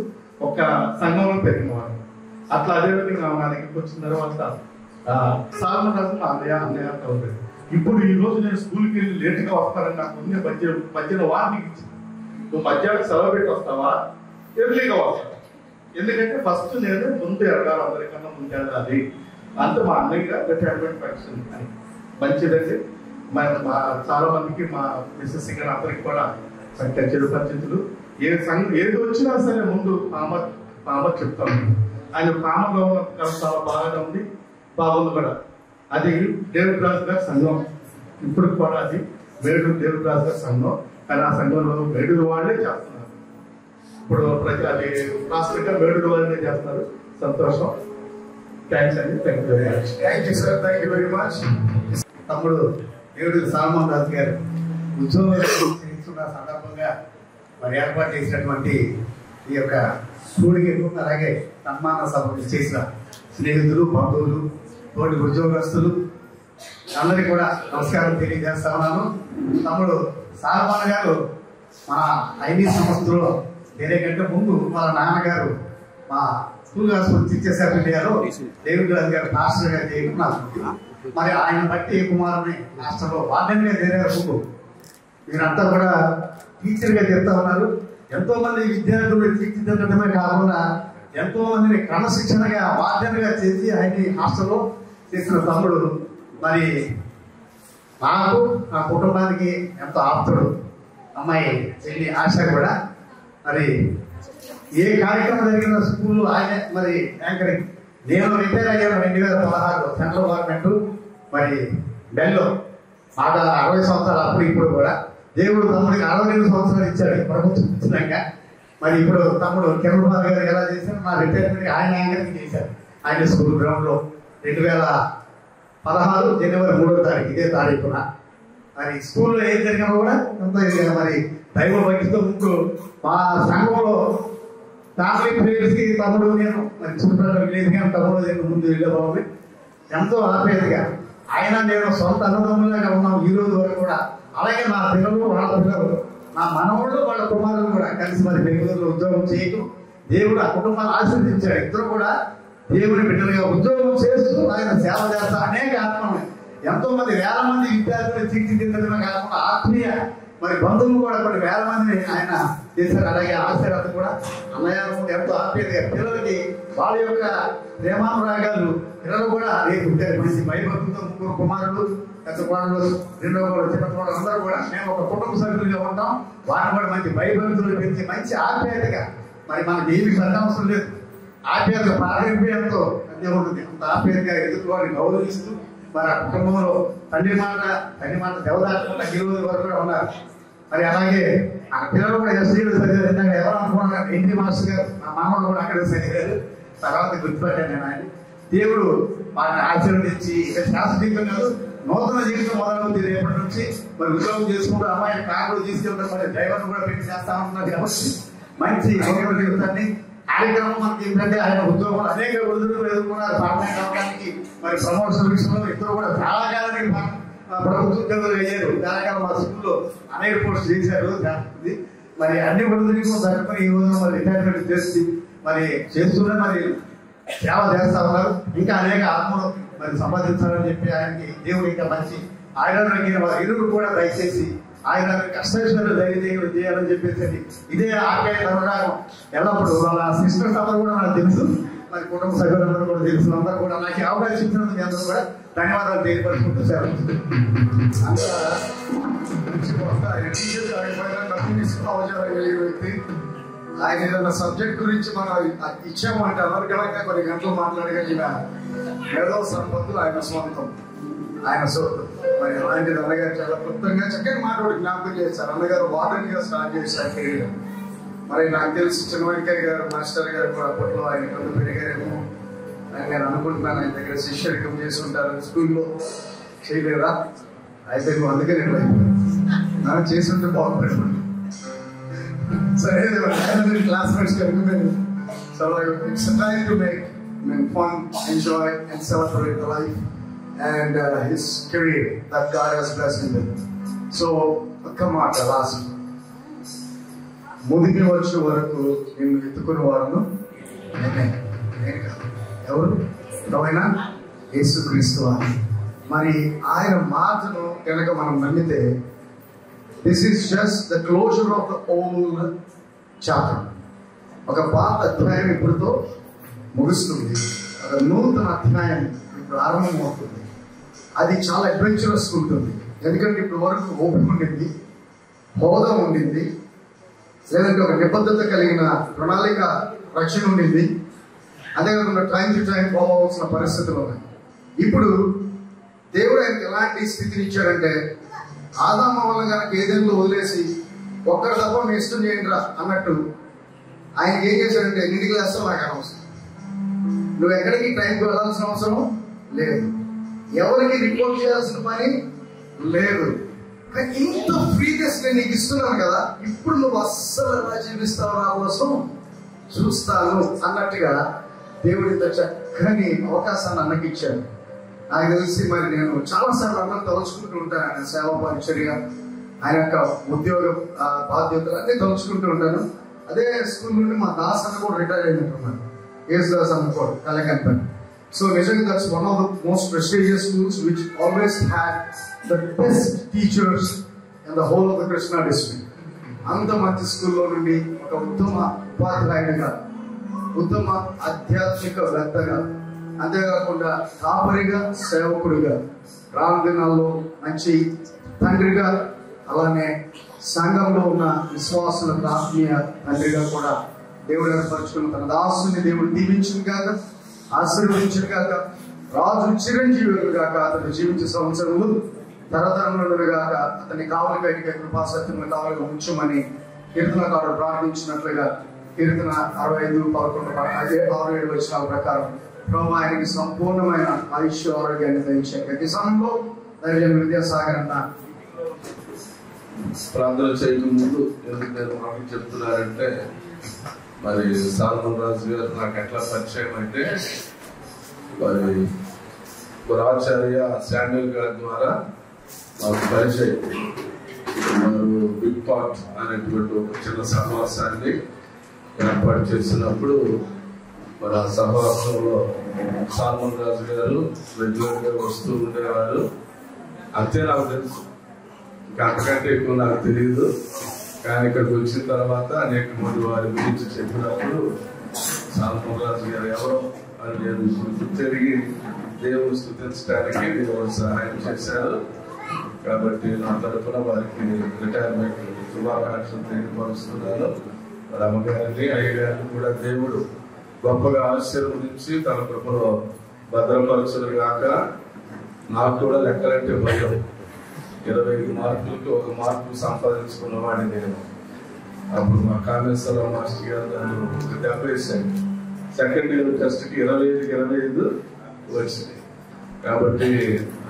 ఒక సంఘంలో పెరిగినవారు. అట్లా అదేవిధంగా నా దగ్గరికి వచ్చిన తర్వాత సామంతరాజు మా అన్నయ్య అంతా ఉండేది. ఇప్పుడు ఈ రోజు నేను స్కూల్కి వెళ్ళి లేట్గా వస్తానని నాకు ముందే మధ్యలో వార్నింగ్ ఇచ్చింది. నువ్వు మధ్యాహ్నం సెలవు పెట్టి వస్తావా, ఎర్లీగా వస్తావా? ఎందుకంటే ఫస్ట్ నేను ముందు ఎరగాలి, అందరికన్నా ముందు ఎరగాలి. అంతే మా అన్నయ్య రిటైర్మెంట్ ఫంక్షన్ అని మంచిదండి. మా చాలా మందికి మా మిస్సెస్ గారు అందరికి కూడా చెడు పరిస్థితులు ఏది వచ్చినా సరే ముందు పామర్ చెప్తాను. ఆయన పామర్లో ఉన్న చాలా బాగానే ఉంది, బాగుంది కూడా. అది దేవుడిరాజు గారి సంఘం. ఇప్పుడు కూడా అది మేడురు దేవుడిరాజు గారి సంఘం. కానీ ఆ సంఘంలో మేడురు వాళ్ళే చేస్తున్నారు. ఇప్పుడు అది రాష్ట్రంగా మేడురు వాళ్ళే చేస్తున్నారు. సంతోషం. థ్యాంక్స్ అండి. Thank you very much. Thank you sir. Thank you very much. తమ్ముడు దేవుడు సామంతరాజు గారు ఉద్యోగం చేస్తున్న సందర్భంగా మరి ఏర్పాటు చేసినటువంటి ఈ యొక్క స్కూల్కి అలాగే సన్మాన సభ చేసిన స్నేహితులు, బంధువులు, తోటి ఉద్యోగస్తులు అందరికీ కూడా నమస్కారం తెలియజేస్తా ఉన్నాను. తమ్ముడు సాల్మాన్ గారు మన ఐబీ సంస్థలో వేరే కంటే ముందు వాళ్ళ నాన్నగారు మా స్కూల్ హాస్పిటల్ టీచర్స్ ఇండియాలో దేవుడి రాజు గారు మాస్టర్ గారు చేయకున్నారు. మరి ఆయన బట్టి కుమారుని హాస్టల్లో వార్డెన్ గా చేరారు. ముందు మీరంతా కూడా టీచర్ గా చెప్తా ఉన్నారు. ఎంతో మంది విద్యార్థులు తీర్చిదిద్దడమే కాకుండా ఎంతో మందిని క్రమశిక్షణగా వార్డెన్ గా చేసి ఆయన హాస్టల్లో చేసిన తమ్ముడు మరి నాకు నా కుటుంబానికి ఎంతో ఆప్తుడు. అమ్మాయి చెల్లి ఆశ కూడా మరి ఏ కార్యక్రమం జరిగిన స్కూల్లో ఆయన మరి యాంకరింగ్. నేను రిటైర్ అయ్యాను 2016 సెంట్రల్ గవర్నమెంట్ మరి బెల్లో మాకు 60 సంవత్సరాలు. అప్పుడు ఇప్పుడు కూడా దేవుడు తమ్ముడికి 62 సంవత్సరాలు ఇచ్చాడు ప్రభుత్వం ఇచ్చినాక. మరి ఇప్పుడు తమ్ముడు కిరణ్ కుమార్ గారు ఎలా చేశారు, నా రిటైర్మెంట్ ఆయన యాంకరింగ్ చేశారు ఆయన స్కూల్ గ్రౌండ్ లో 2016 జనవరి 3వ తారీఖు ఇదే తారీఖున. మరి స్కూల్లో ఏం జరిగినా కూడా ఎంతో మరి దైవ భక్తితో ముందు మా సంఘంలో ఫ్యామిలీ ప్రేయర్స్ కి తమ్ముడు నేను మరి చుట్టుపక్కల విలేజ్ కానీ తమ్ముడు నేను ముందు వెళ్ళేవాళ్ళని ఎంతో ఆప్యాయతగా ఆయన నేను సొంత అన్నదమ్ములాగా ఉన్నాం ఈ రోజు వరకు కూడా. అలాగే నా పిల్లలు, వాళ్ళ పిల్లలు, నా మనవాళ్ళు, వాళ్ళ కుమారులు కూడా కలిసి మరి బెంగళూరులో ఉద్యోగం చేయటం దేవుడు ఆ కుటుంబాన్ని ఆశీర్వదించాడు. ఇద్దరు కూడా దేవుని బిడ్డలుగా ఉద్యోగం చేస్తూ ఆయన సేవ చేస్తా అనేక ఆత్మలు ఎంతో మంది వేల మంది విద్యార్థులు తీర్చిదిద్దడమే కాకుండా ఆత్మీయ మరి బంధువులు కూడా కొన్ని వేల మందిని ఆయన చేశారు. అలాగే ఆశీర్వాదం కూడా అన్నయ్య ఎంతో ఆప్యాయతగా పిల్లలకి వాళ్ళ యొక్క ప్రేమానురాగాలు పిల్లలు కూడా రేపు మంచి భయభక్తులతో 3 కుమారులు, పెద్ద కుమారులు, 2వ కుమారుడు, చిన్న కుమారుడు అందరూ కూడా మేము ఒక కుటుంబ సభ్యులుగా ఉంటాం. వాటిని కూడా మంచి భయభక్తులు పెంచి మంచి ఆప్యాయతగా మరి మనకి ఏమి అవసరం లేదు, ఆప్యాయత ప్రారంభంతో అదే ఉంటుంది. అంత ఆప్యాయతగా ఎదుటి వారిని గౌరవిస్తూ మరి ఆ కుటుంబంలో తండ్రి మాట దేవదాటకుండా ఈ రోజు వరకు కూడా ఉన్నారు. మరి అలాగే ఆ పిల్లలు కూడా ఎస్సీలు చదివారు. ఎవరు అనుకున్నారు ఎన్టీ మాస్టర్ గారు మా మామూలు కూడా అక్కడే చదివారు. తర్వాత గుర్తుపట్టాను నేను ఆయన. దేవుడు వారిని ఆశీర్వదించి ఇక శాస్త్ర జీవితం కాదు నూతన జీవితం మొదలవుతుంది. రేపటి నుంచి మరి ఉద్యోగం చేసుకుంటూ అమ్మాయిని కాకులు తీసుకెళ్తాం. మరి డ్రైవర్ను కూడా పెట్టి చేస్తా ఉంటున్నారు కాబట్టి మంచి జీవితాన్ని కార్యక్రమం మనకి ఏంటంటే ఆయన ఉద్యోగం అనేక ఒడిదుడుకులు ఎదుర్కొన్నారు. పర్మనెంట్ అవడానికి మరి ప్రమోషన్ విషయంలో ఇద్దరు కూడా చాలా కాలానికి ప్రభుత్వ ఉద్యోగులు అయ్యారు. చాలా మా స్కూల్లో అనేక పోస్ట్ చేశారు. మరి అన్ని ఒడిదుడుకులు జరుపుకొని ఈ రోజు మరి రిటైర్మెంట్ చేసి మరి చేస్తూనే మరి సేవ చేస్తా ఉన్నారు. ఇంకా అనేక ఆత్మలు మరి సంపాదించాలని చెప్పి ఆయనకి దేవుడు ఇంకా మంచి ఆయుధాలు వారి ఇరువురు కూడా దయచేసి ఆయన కష్టేశ్వరులు ధైర్యం చేయాలని చెప్పేసి ఇదే ఆప్యాయత అనురాగం ఎల్లప్పుడు వాళ్ళ సిస్టర్స్ అందరూ కూడా నాకు తెలుసు, మరి కుటుంబ సభ్యులందరూ కూడా తెలుసు. అందరూ కూడా నాకు అవకాశం ఇచ్చినందుకు మీ అందరూ కూడా ధన్యవాదాలు తెలియపరుచుకుంటూ సార్. ఆయన ఏదైనా సబ్జెక్ట్ గురించి మనం ఇచ్చామంటే అనర్గళంగా కొన్ని గంటలు మాట్లాడగలిగిన మేధో సంపత్తులు ఆయన సొంతం, ఆయన సొంతం. మరి అలాంటిది అన్నగారు చాలా క్లుప్తంగా చక్కని మాట్లాడి జ్ఞాపకం చేశారు. అన్నగారు వార్డెన్ గా స్టార్ట్ చేశారు కెరీర్. మరి నాకు తెలిసి చిన్నవెంకయ్య గారు మాస్టర్ గారు కూడా అప్పట్లో ఆయన కొంత పెరిగారేమో అని నేను అనుకుంటున్నాను. ఆయన దగ్గర శిష్యరికం చేసి ఉంటారు. స్కూల్లో చేయలేరా అయితే నువ్వు అందుకే నేను చేసి ఉంటే బాగుంటుంది. సరే క్లాస్మేట్స్ కనుక్కున్నాను. So it's time to make fun, enjoy and celebrate the life and his career that God has blessed him with. So come on, last ముందుకి వచ్చే వరకు నేను ఎత్తుకున్న వారును ఎవరు ఎవరైనా యేసుక్రీస్తు వారు. మరి ఆయన మాటను కనుక మనం నమ్మితే this is just the closure of the old chapter. ఒక పాత అధ్యాయం ఇప్పుడుతో ముగుస్తుంది, ఒక నూతన అధ్యాయం ఇప్పుడు ఆరంభమవుతుంది. అది చాలా అడ్వెంచరస్ ఉంటుంది. ఎందుకంటే ఇప్పుడు వరకు ఓపిక ఉండింది, హోదా ఉండింది, లేదంటే ఒక నిబద్ధత కలిగిన ప్రణాళిక రక్షణ ఉండింది. అంతేకాకుండా టైం టు టైం పోవాల్సిన పరిస్థితులు ఉన్నాయి. ఇప్పుడు దేవుడు ఆయనకి ఎలాంటి స్థితిని ఇచ్చాడంటే, ఆదాము వల్ల కనుక ఏదైనా వదిలేసి ఒక్కరి తప్ప మీ ఇష్టం చేయండి రా అన్నట్టు ఆయనకి ఏం చేశాడంటే, ఎన్నింటికి వేస్తావు నాకు అనవసరం, నువ్వు ఎక్కడికి టైంకి వెళ్ళాల్సిన అవసరం లేదు, ఎవరికి రిపోర్ట్ చేయాల్సిన పని లేదు. ఇంత ఫ్రీనెస్ నేను నీకు ఇస్తున్నాను కదా, ఇప్పుడు నువ్వు అస్సలు ఎలా జీవిస్తావు నా కోసం చూస్తాను అన్నట్టుగా దేవుడు ఇంత చక్కని అవకాశాన్ని అన్నకి ఇచ్చాడు. నాకు తెలిసి మరి నేను చాలాసార్లు అన్నను తలుచుకుంటూ ఉంటాను. ఆయన సేవా పరిచర్య, ఆయన యొక్క ఉద్యోగ బాధ్యతలు అన్నీ తలుచుకుంటూ ఉంటాను. అదే స్కూల్ నుండి మా దాస్ అన్న కూడా రిటైర్ అయినట్టున్నాను, యేసుదాస్ అన్న కూడా కలకంపని. So నిజంగా that's one of the most prestigious schools which always had the best teachers in the whole of the Krishna district. అంత మంచి స్కూల్లో నుండి ఒక ఉత్తమ ఉపాధ్యాయుడిగా, ఉత్తమ ఆధ్యాత్మిక వేత్తగా, అంతేకాకుండా కాపరిగా, సేవకుడిగా, రాను దినాల్లో మంచి తండ్రిగా, అలానే సంఘంలో ఉన్న విశ్వాసులకు ఆత్మీయ తండ్రిగా కూడా దేవుడు ఏర్పరచుకున్న తన దాసుని దేవుడు దీవించింది కాక, ఆశీర్వదించిన కాక, రాజు చిరంజీవులు కాక, అతను జీవించే సంవత్సరములు తరతరములు కాక, అతని కావలి బయటికి కృపాసత్యములు కావలిగా ఉంచమని కీర్తనకారుడు ప్రార్థించినట్లుగా కీర్తన 65:11-67 వచనాల ప్రకారం ప్రభు ఆయనకి సంపూర్ణమైన ఆయుష్ ఆరోగ్యాన్ని దయచేయక. ఈ సమయంలో దైవజన విద్యాసాగర్ అన్న ప్రార్థన చేయడం ముందు ఎందుకు నేను మాకు చెప్తున్నారంటే, మరి సాల్మన్ రాజు గారు నాకు ఎట్లా పరిచయం అంటే, మరి పురాచార్య శామ్యుల్ గారి ద్వారా నాకు పరిచయం. వారు బిగ్ పార్ట్ అనేటువంటి ఒక చిన్న సహవాసాన్ని ఏర్పాటు చేసినప్పుడు మరి ఆ సహవాసంలో సాల్మన్ రాజు గారు రెగ్యులర్గా వస్తూ ఉండేవారు. అంతే నాకు తెలుసు, ఇంకా అంతకంటే ఎక్కువ నాకు తెలియదు. కానీ ఇక్కడికి వచ్చిన తర్వాత అనేక మంది వారి గురించి చెప్పినప్పుడు సాల్మన్ రాజు గారు ఎవరో అని నేను తిరిగి దేవుని స్తుతించడానికి దేవుడు సహాయం చేశారు. కాబట్టి నా తరఫున వారికి రిటైర్మెంట్ శుభాకాంక్షలు తెలియపరుస్తున్నాను. మరి అమ్మగారిని అయ్యగారిని కూడా దేవుడు గొప్పగా ఆశీర్వదించి తన కృపలో భద్రపరచులు కాక. నాకు కూడా లెక్కలంటే భయం. 25 మార్కులకి 1 మార్కు సంపాదించుకున్న వాడిని నేను. అప్పుడు మా కామేశ్వరరావు మాస్టర్ గారు నన్ను దెబ్బేశాను. సెకండ్ ఇయర్ టెస్ట్కి 25 వచ్చింది. కాబట్టి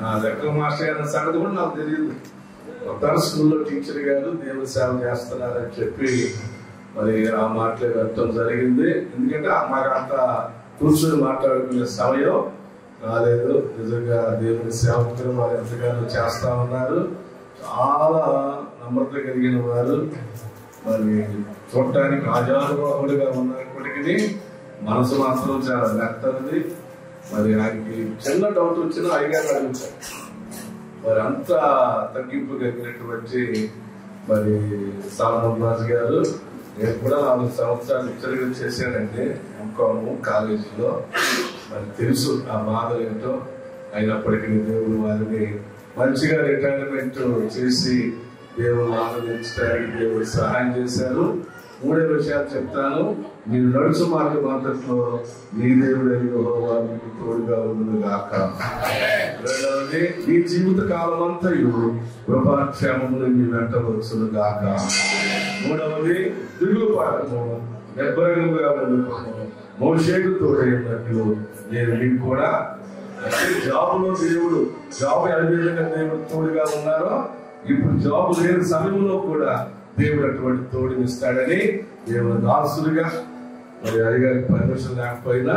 ఆ లెక్కల మాస్టర్ గారి సంగతి కూడా నాకు తెలియదు. మొత్తం స్కూల్లో టీచర్ గారు దేవుని సేవ చేస్తున్నారని చెప్పి మరి ఆ మాటలే వ్యర్థం జరిగింది. ఎందుకంటే మాకు అంత కూర్చొని మాట్లాడుకునే సమయం రాలేదు. నిజంగా దేవుని సేవకులు వారు ఎంతగానో చేస్తా ఉన్నారు. చాలా నమ్రత కలిగిన వారు. మరి చూడటానికి ఆజానుభావుడిగా ఉన్నప్పటికీ మనసు మాత్రం చాలా మెత్తది. మరి ఆయనకి చిన్న డౌట్ వచ్చినా అయ్యారు అడుగుతారు. మరి అంత తగ్గింపు కలిగినటువంటి మరి సాల్మన్ రాజు గారు, నేను కూడా 4 సంవత్సరాలు ఉత్తరంగా చేశానండి ఎంకామ్ కాలేజీలో. మరి తెలుసు ఆ బాధలు ఏంటో. అయినప్పటికీ దేవుడు వారిని మంచిగా రిటైర్మెంట్ చేసి దేవుడు ఆనందించడానికి దేవుడు సహాయం చేశారు. 3 విషయాలు చెప్తాను. మీరు నడుచు మార్గంలో నీ దేవుడు యెహోవా మీకు తోడుగా ఉండును గాక. రెండవది, నీ జీవిత కాలం అంతయు కృపాక్షేమములు మీ వెంట వచ్చును గాక. మూడవది, తిరుగు పాఠము నిర్భయంగా ఉండుకోము. మోషేకు తోడైనట్లు నేను మీకు కూడా. జాబులో దేవుడు జాబు ఏ విధంగా దేవుడు తోడుగా ఉన్నారో, ఇప్పుడు జాబు లేని సమయంలో కూడా దేవుడు అటువంటి తోడునిస్తాడని దేవుడు దాసులుగా మరి అయ్యగారికి పర్మిషన్ లేకపోయినా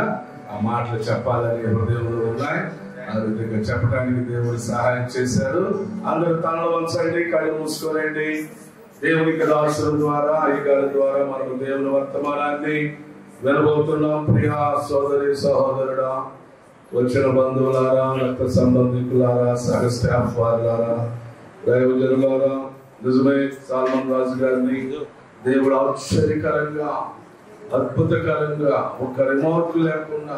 ఆ మాటలు చెప్పాలని హృదయంలో ఉన్నాయి. ఆ విధంగా చెప్పడానికి దేవుడు సహాయం చేశారు. అందరూ తనలో వంచండి, కళ్ళు మూసుకోనండి. దేవునికి దాసుల ద్వారా అయ్యగారి ద్వారా మనం దేవుని వర్తమానాన్ని వినబోతున్నాం. ప్రియా సోదరి సహోదరుడా, వచ్చిన బంధువులారా, రక్త సంబంధికులారా, సహ స్టాఫ్ వారులారా, దైవజనులారా, నిజమే సాల్మన్ రాజు గారిని దేవుడు ఆశ్చర్యకరంగా అద్భుతకరంగా ఒక రిమార్క్ లేకుండా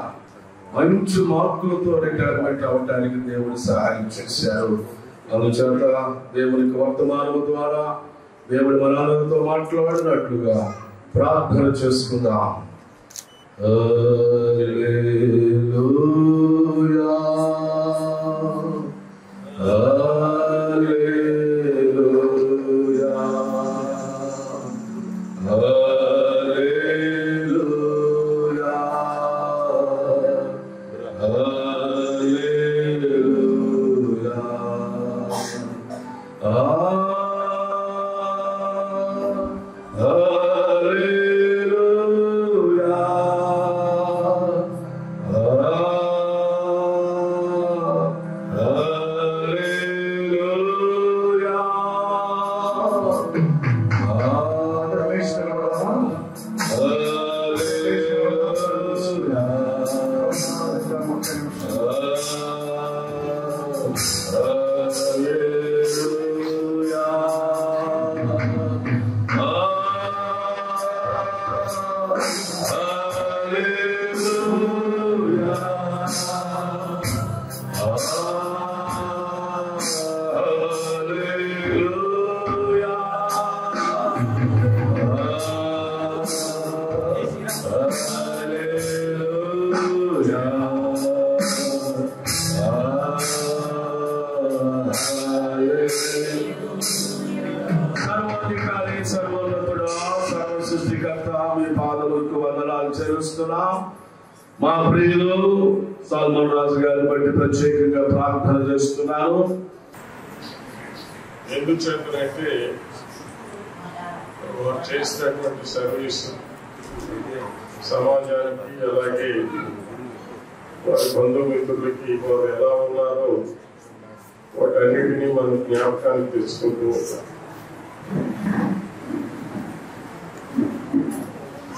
మంచి మార్కులతో రిటైర్మెంట్ అవడానికి దేవుడు సహాయం చేశారు. అందుచేత దేవునికి వర్తమానము ద్వారా దేవుడు మనందరితో మాట్లాడినట్లుగా ప్రార్థన చేసుకుందాం. హల్లెలూయా హల్లెలూయా హల్లెలూయా హల్లెలూయా మా ప్రియులు సాల్మన్ రాజు గారిని బట్టి ప్రత్యేకంగా ప్రార్థన చేస్తున్నాను. ఎందుచేతనంటే వారు చేసినటువంటి సర్వీస్ సమాజానికి, అలాగే వారి బంధుమిత్రులకి వారు ఎలా ఉన్నారో వాటన్నిటినీ మనం జ్ఞాపకానికి తెచ్చుకుంటూ ఉంటాం.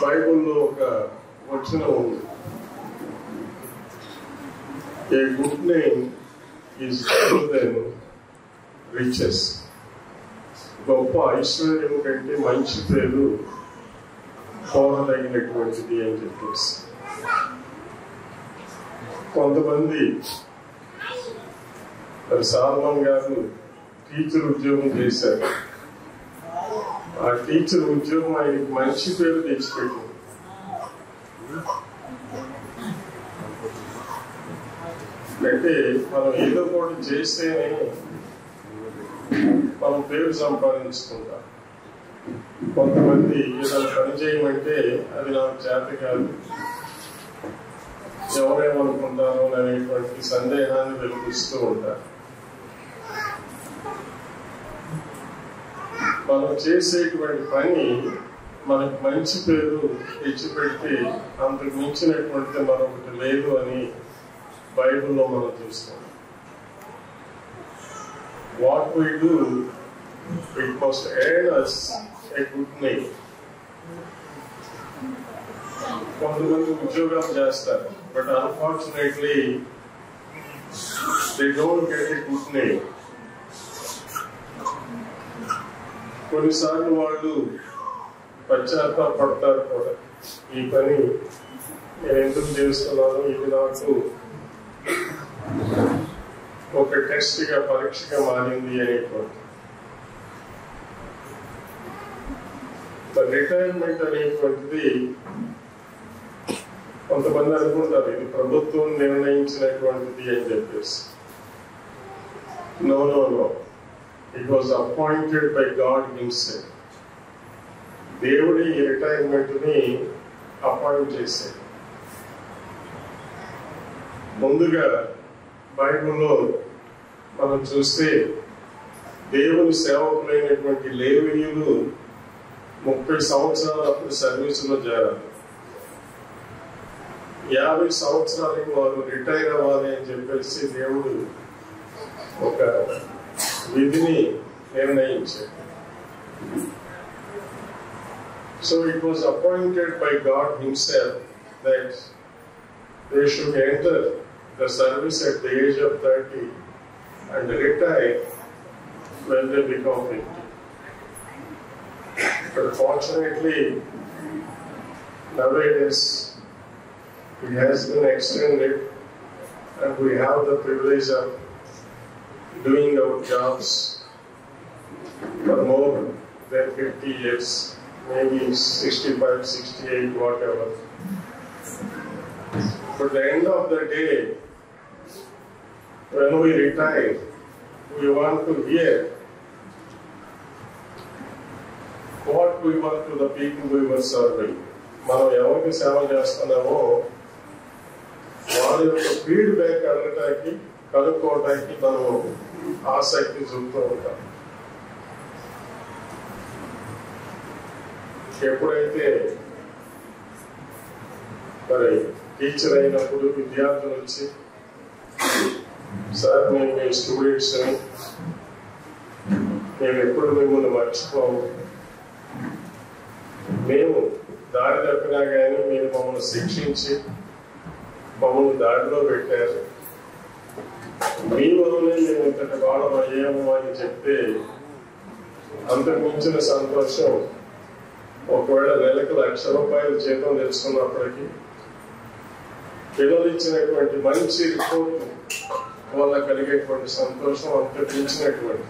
బైబుల్లో ఒక వచనం ఉంది, a good name is better than riches. గొప్ప ఐశ్వర్యం కంటే మంచి పేరు కోరదగినటువంటిది అని చెప్పేసి. కొంతమంది సాల్మన్ గారు టీచర్ ఉద్యోగం చేశారు. ఆ టీచర్ ఉద్యోగం ఆయనకి మంచి పేరు తెచ్చిపెట్టింది. అంటే మనం ఏదో కూడా చేస్తేనే మనం పేరు సంపాదించుకుంటాం. కొంతమంది ఏదైనా పని చేయమంటే అది నాకు చేత కాదు, ఎవరేమనుకుంటారో అనేటువంటి సందేహాన్ని వెలిపిస్తూ ఉంటారు. మనం చేసేటువంటి పని మనకు మంచి పేరు తెచ్చిపెట్టి అంతకు మించినటువంటిది మరొకటి లేదు అని బైబిల్లో మనం చూస్తాం. What we do, it must earn us a good name. కొంతమంది ఉద్యోగాలు చేస్తారు, but unfortunately they don't get a good name. కొన్నిసార్లు వాళ్ళు పశ్చాత్తాపడతారు కూడా, ఈ పని నేను ఎందుకు చేస్తున్నాను, ఇది నాకు ఒక టెస్ట్గా పరీక్షగా మారింది అనేటువంటి. రిటైర్మెంట్ అనేటువంటిది కొంతమంది అనుకుంటారు ఇది ప్రభుత్వం నిర్ణయించినటువంటిది అని చెప్పేసి. No no no, it was appointed by God himself. దేవుడి ఈ రిటైర్మెంట్ ని అపాయింట్ చేశాడు. ముందుగా బైబిల్లో మనం చూస్తే దేవుని సేవకులైనటువంటి లేవీయులు 30 సంవత్సరాలు అప్పుడు సర్వీసులో చేరాలి. 50 సంవత్సరాలకి వారు రిటైర్ అవ్వాలి అని చెప్పేసి దేవుడు ఒక విధిని నిర్ణయించాడు. So it was appointed by God himself that they should enter the service at the age of 30 and retire when they become 50. But fortunately, nowadays it has been extended and we have the privilege of doing our jobs for more than 50 years, maybe 65, 68, whatever. But at the end of the day, when we retire, we want to hear what we want to the people we were serving. మనం ఎవరికి సేవ చేస్తున్నామో వారి యొక్క feedback అడగటానికి, కనుక్కోవటానికి మనం ఆసక్తి చూపుతూ ఉంటాం. ఎప్పుడైతే మరి టీచర్ అయినప్పుడు విద్యార్థులు వచ్చి, సార్ మేము మీ స్టూడెంట్స్, మేము ఎప్పుడు మిమ్మల్ని మర్చిపోము, మేము దారి తప్పినా కానీ మీరు మమ్మల్ని శిక్షించి మమ్మల్ని దారిలో పెట్టారు, మీ వల్లనే మేము ఇంతటి వాళ్ళం అయ్యాము అని చెప్తే అంతకు మించిన సంతోషం ఒకవేళ నెలకు ₹1,00,000 జీతం తెచ్చుకున్నప్పటికీ పిల్లలు ఇచ్చినటువంటి మంచి రిపోర్ట్ వల్ల కలిగేటువంటి సంతోషం అంతకు మించినటువంటి.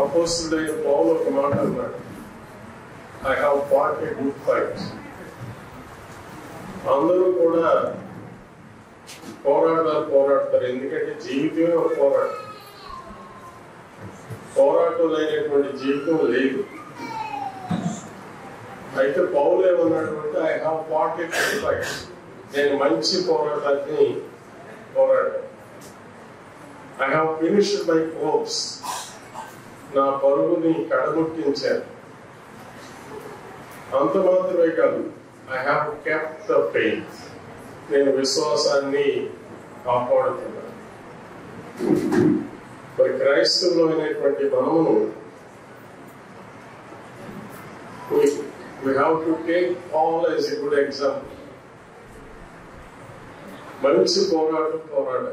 అపోస్తలుడైన పౌలు ఒక మాట అన్నాడు, I have fought a good fight. అందరూ కూడా పోరాడతారు, ఎందుకంటే జీవితమే ఒక పోరాటం. పోరాటం లేనటువంటి జీవితం లేదు. అయితే పౌలు ఏమన్నాడు అంటే, I have fought a good fight, నేను మంచి పోరాటాన్ని పోరాడాను. I have finished my course, నా పరుగుని కడముట్టించాను. అంత మాత్రమే కాదు, I have kept the faith, నేను విశ్వాసాన్ని కాపాడుతున్నాను. మరి క్రైస్తవులు అయినటువంటి మనము we have to take Paul as a good example. మంచి పోరాడాలి.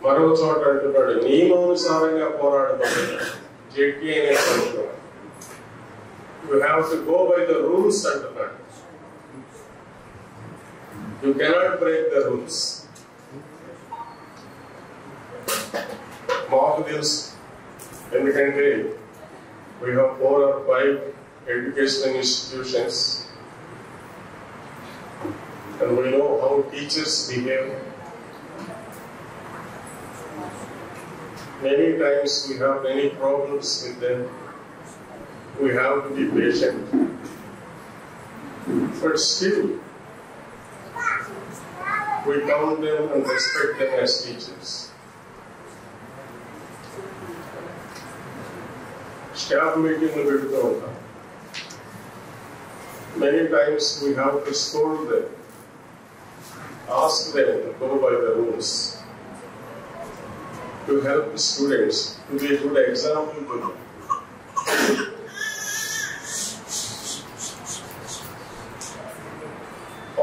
మరో చోట అంటున్నాడు, నియమానుసారంగా పోరాడతాడు, జడ్జి అనేటువంటి. You have to go by the rules అంటున్నాడు. You cannot break the rules. మాకు తెలుసు, ఎందుకంటే we have 4 or 5 educational institutions and we know how teachers behave. Many times we have many problems with them. We have to be patient. But still, we count them and respect them as teachers. Staff మీటింగ్లు పెడుతూ ఉంటాం. Many times we have to scold them, ask them to go by the rules, to help the students, to be a good example to them.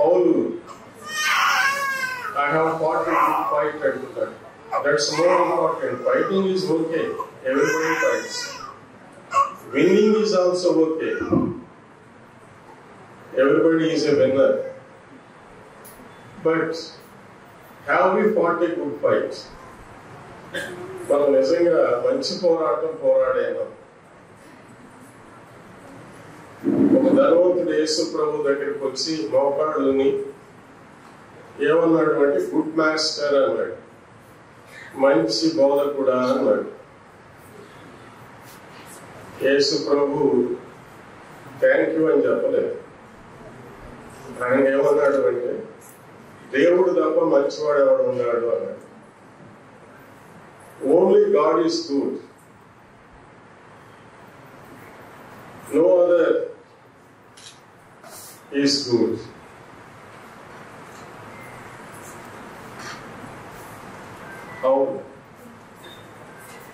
All I have fought a good fight and that. That's more important. Fighting is okay. Everybody fights. Winning is also okay. Everybody is a winner. But have we fought a good fight? మనం నిజంగా మంచి పోరాటం పోరాడాను. ఒక ధనవంతుడు యేసు ప్రభు దగ్గరికి వచ్చి మోకాళ్ళుని ఏమన్నాడు అంటే గుడ్ మాస్టర్ అన్నాడు, మంచి బోధకుడా అన్నాడు. యేసు ప్రభు థ్యాంక్ యూ అని చెప్పలేదు. ఆయన ఏమన్నాడు అంటే దేవుడు తప్ప మంచివాడు ఎవడు ఉన్నాడు అన్నాడు. Only God is good, no other is good. అవును,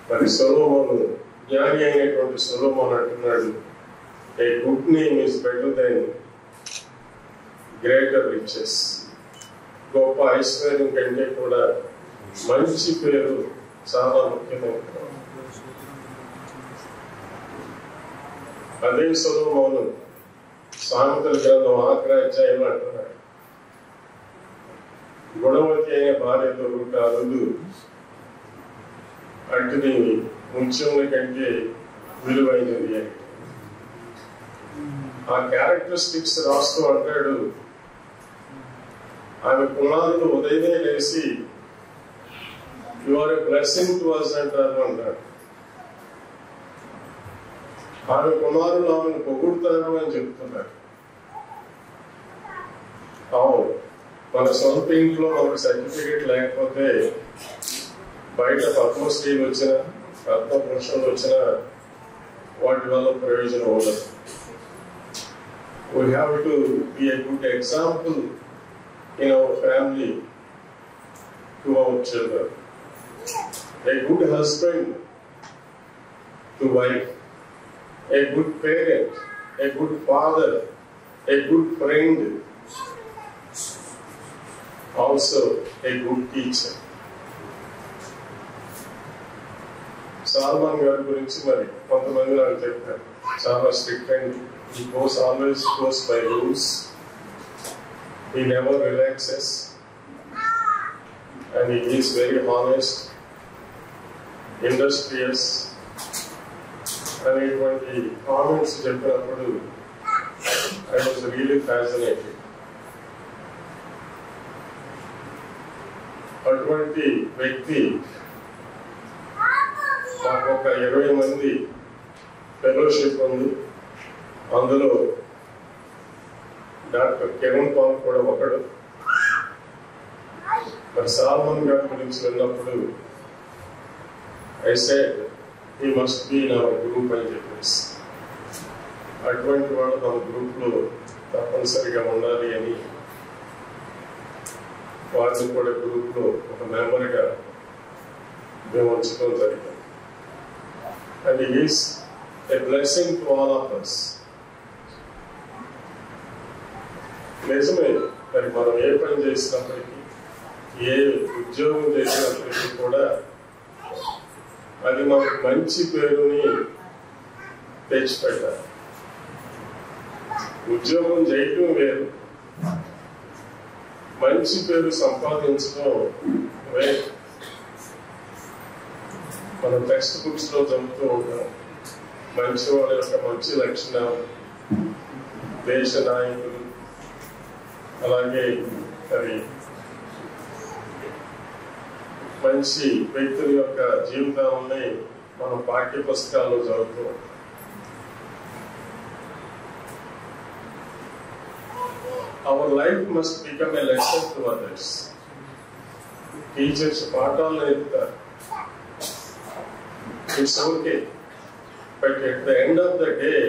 మరి సొలొమోను, జ్ఞాని అయినటువంటి సొలొమోను అంటున్నాడు, a good name is better than greater riches. గొప్ప ఐశ్వర్యం కంటే కూడా మంచి పేరు చాలా ముఖ్యమైనది. అదే సొలొమోను సామెతల గ్రంథం ఆఖరి అధ్యాయంలో అంటున్నాడు, గుణవతి అయిన భార్య దొరుకుట అరుదు, అటుని ముత్యముల కంటే విలువైనది అని. ఆ క్యారెక్టరిస్టిక్స్ రాస్తూ అంటాడు, ఆమె కుమారుడు ఉదయమే లేచి you are a blessing to us అంటారు అన్నాడు. ఆమె కుమారులు ఆమెను పొగుడుతారు అని చెప్తున్నారు. అవును, మన సొంత ఇంట్లో మనకు సర్టిఫికేట్ లేకపోతే బయట పద్మశ్రీలు వచ్చిన పద్మభూషణలు వచ్చిన వాటి వల్ల ప్రయోజనం ఉండదు. We have to be a good example in our family to our children. A good husband to wife, a good parent, a good father, a good friend, also a good teacher. Salman గారి గురించి మరి కొంతమంది నాకు చెప్పారు, చాలా strict అండి. He always goes by rules. He never relaxes, and he is very honest, industrious. అనేటువంటి comments చెప్పినప్పుడు I was really fascinated. అటువంటి వ్యక్తి మాకు ఒక 20 మంది ఫెలోషిప్ ఉంది. అందులో డాక్టర్ కిరణ్ పాల్ కూడా ఒకడు. మరి సాల్మన్ గారి గురించి వెళ్ళినప్పుడు I said he must be in our group అని చెప్పేసి, అటువంటి వాడు మన గ్రూప్ లో తప్పనిసరిగా ఉండాలి అని వారిని కూడా గ్రూప్ లో ఒక మెంబర్ గా మేము ఉంచడం జరిగింది. And he is a blessing to all of us. నిజమే, మరి మనం ఏ పని చేసినప్పటికీ, ఏ ఉద్యోగం చేసినప్పటికీ కూడా అది మనకు మంచి పేరుని తెచ్చిపెట్టాలి. ఉద్యోగం చేయటం వేరు, మంచి పేరు సంపాదించడం వేరు. మనం టెక్స్ట్ బుక్స్ లో చదువుతూ ఉంటాం మంచి వాళ్ళ యొక్క మంచి లక్షణాలు, దేశ నాయకులు, అలాగే మరి మంచి వ్యక్తుల యొక్క జీవితాలని మనం పాఠ్య పుస్తకాల్లో చదువుతూ ఉంటాం. Our life must become a lesson to others. Teachers పాఠాలను చెప్తారు. It's okay. But at the end of the day,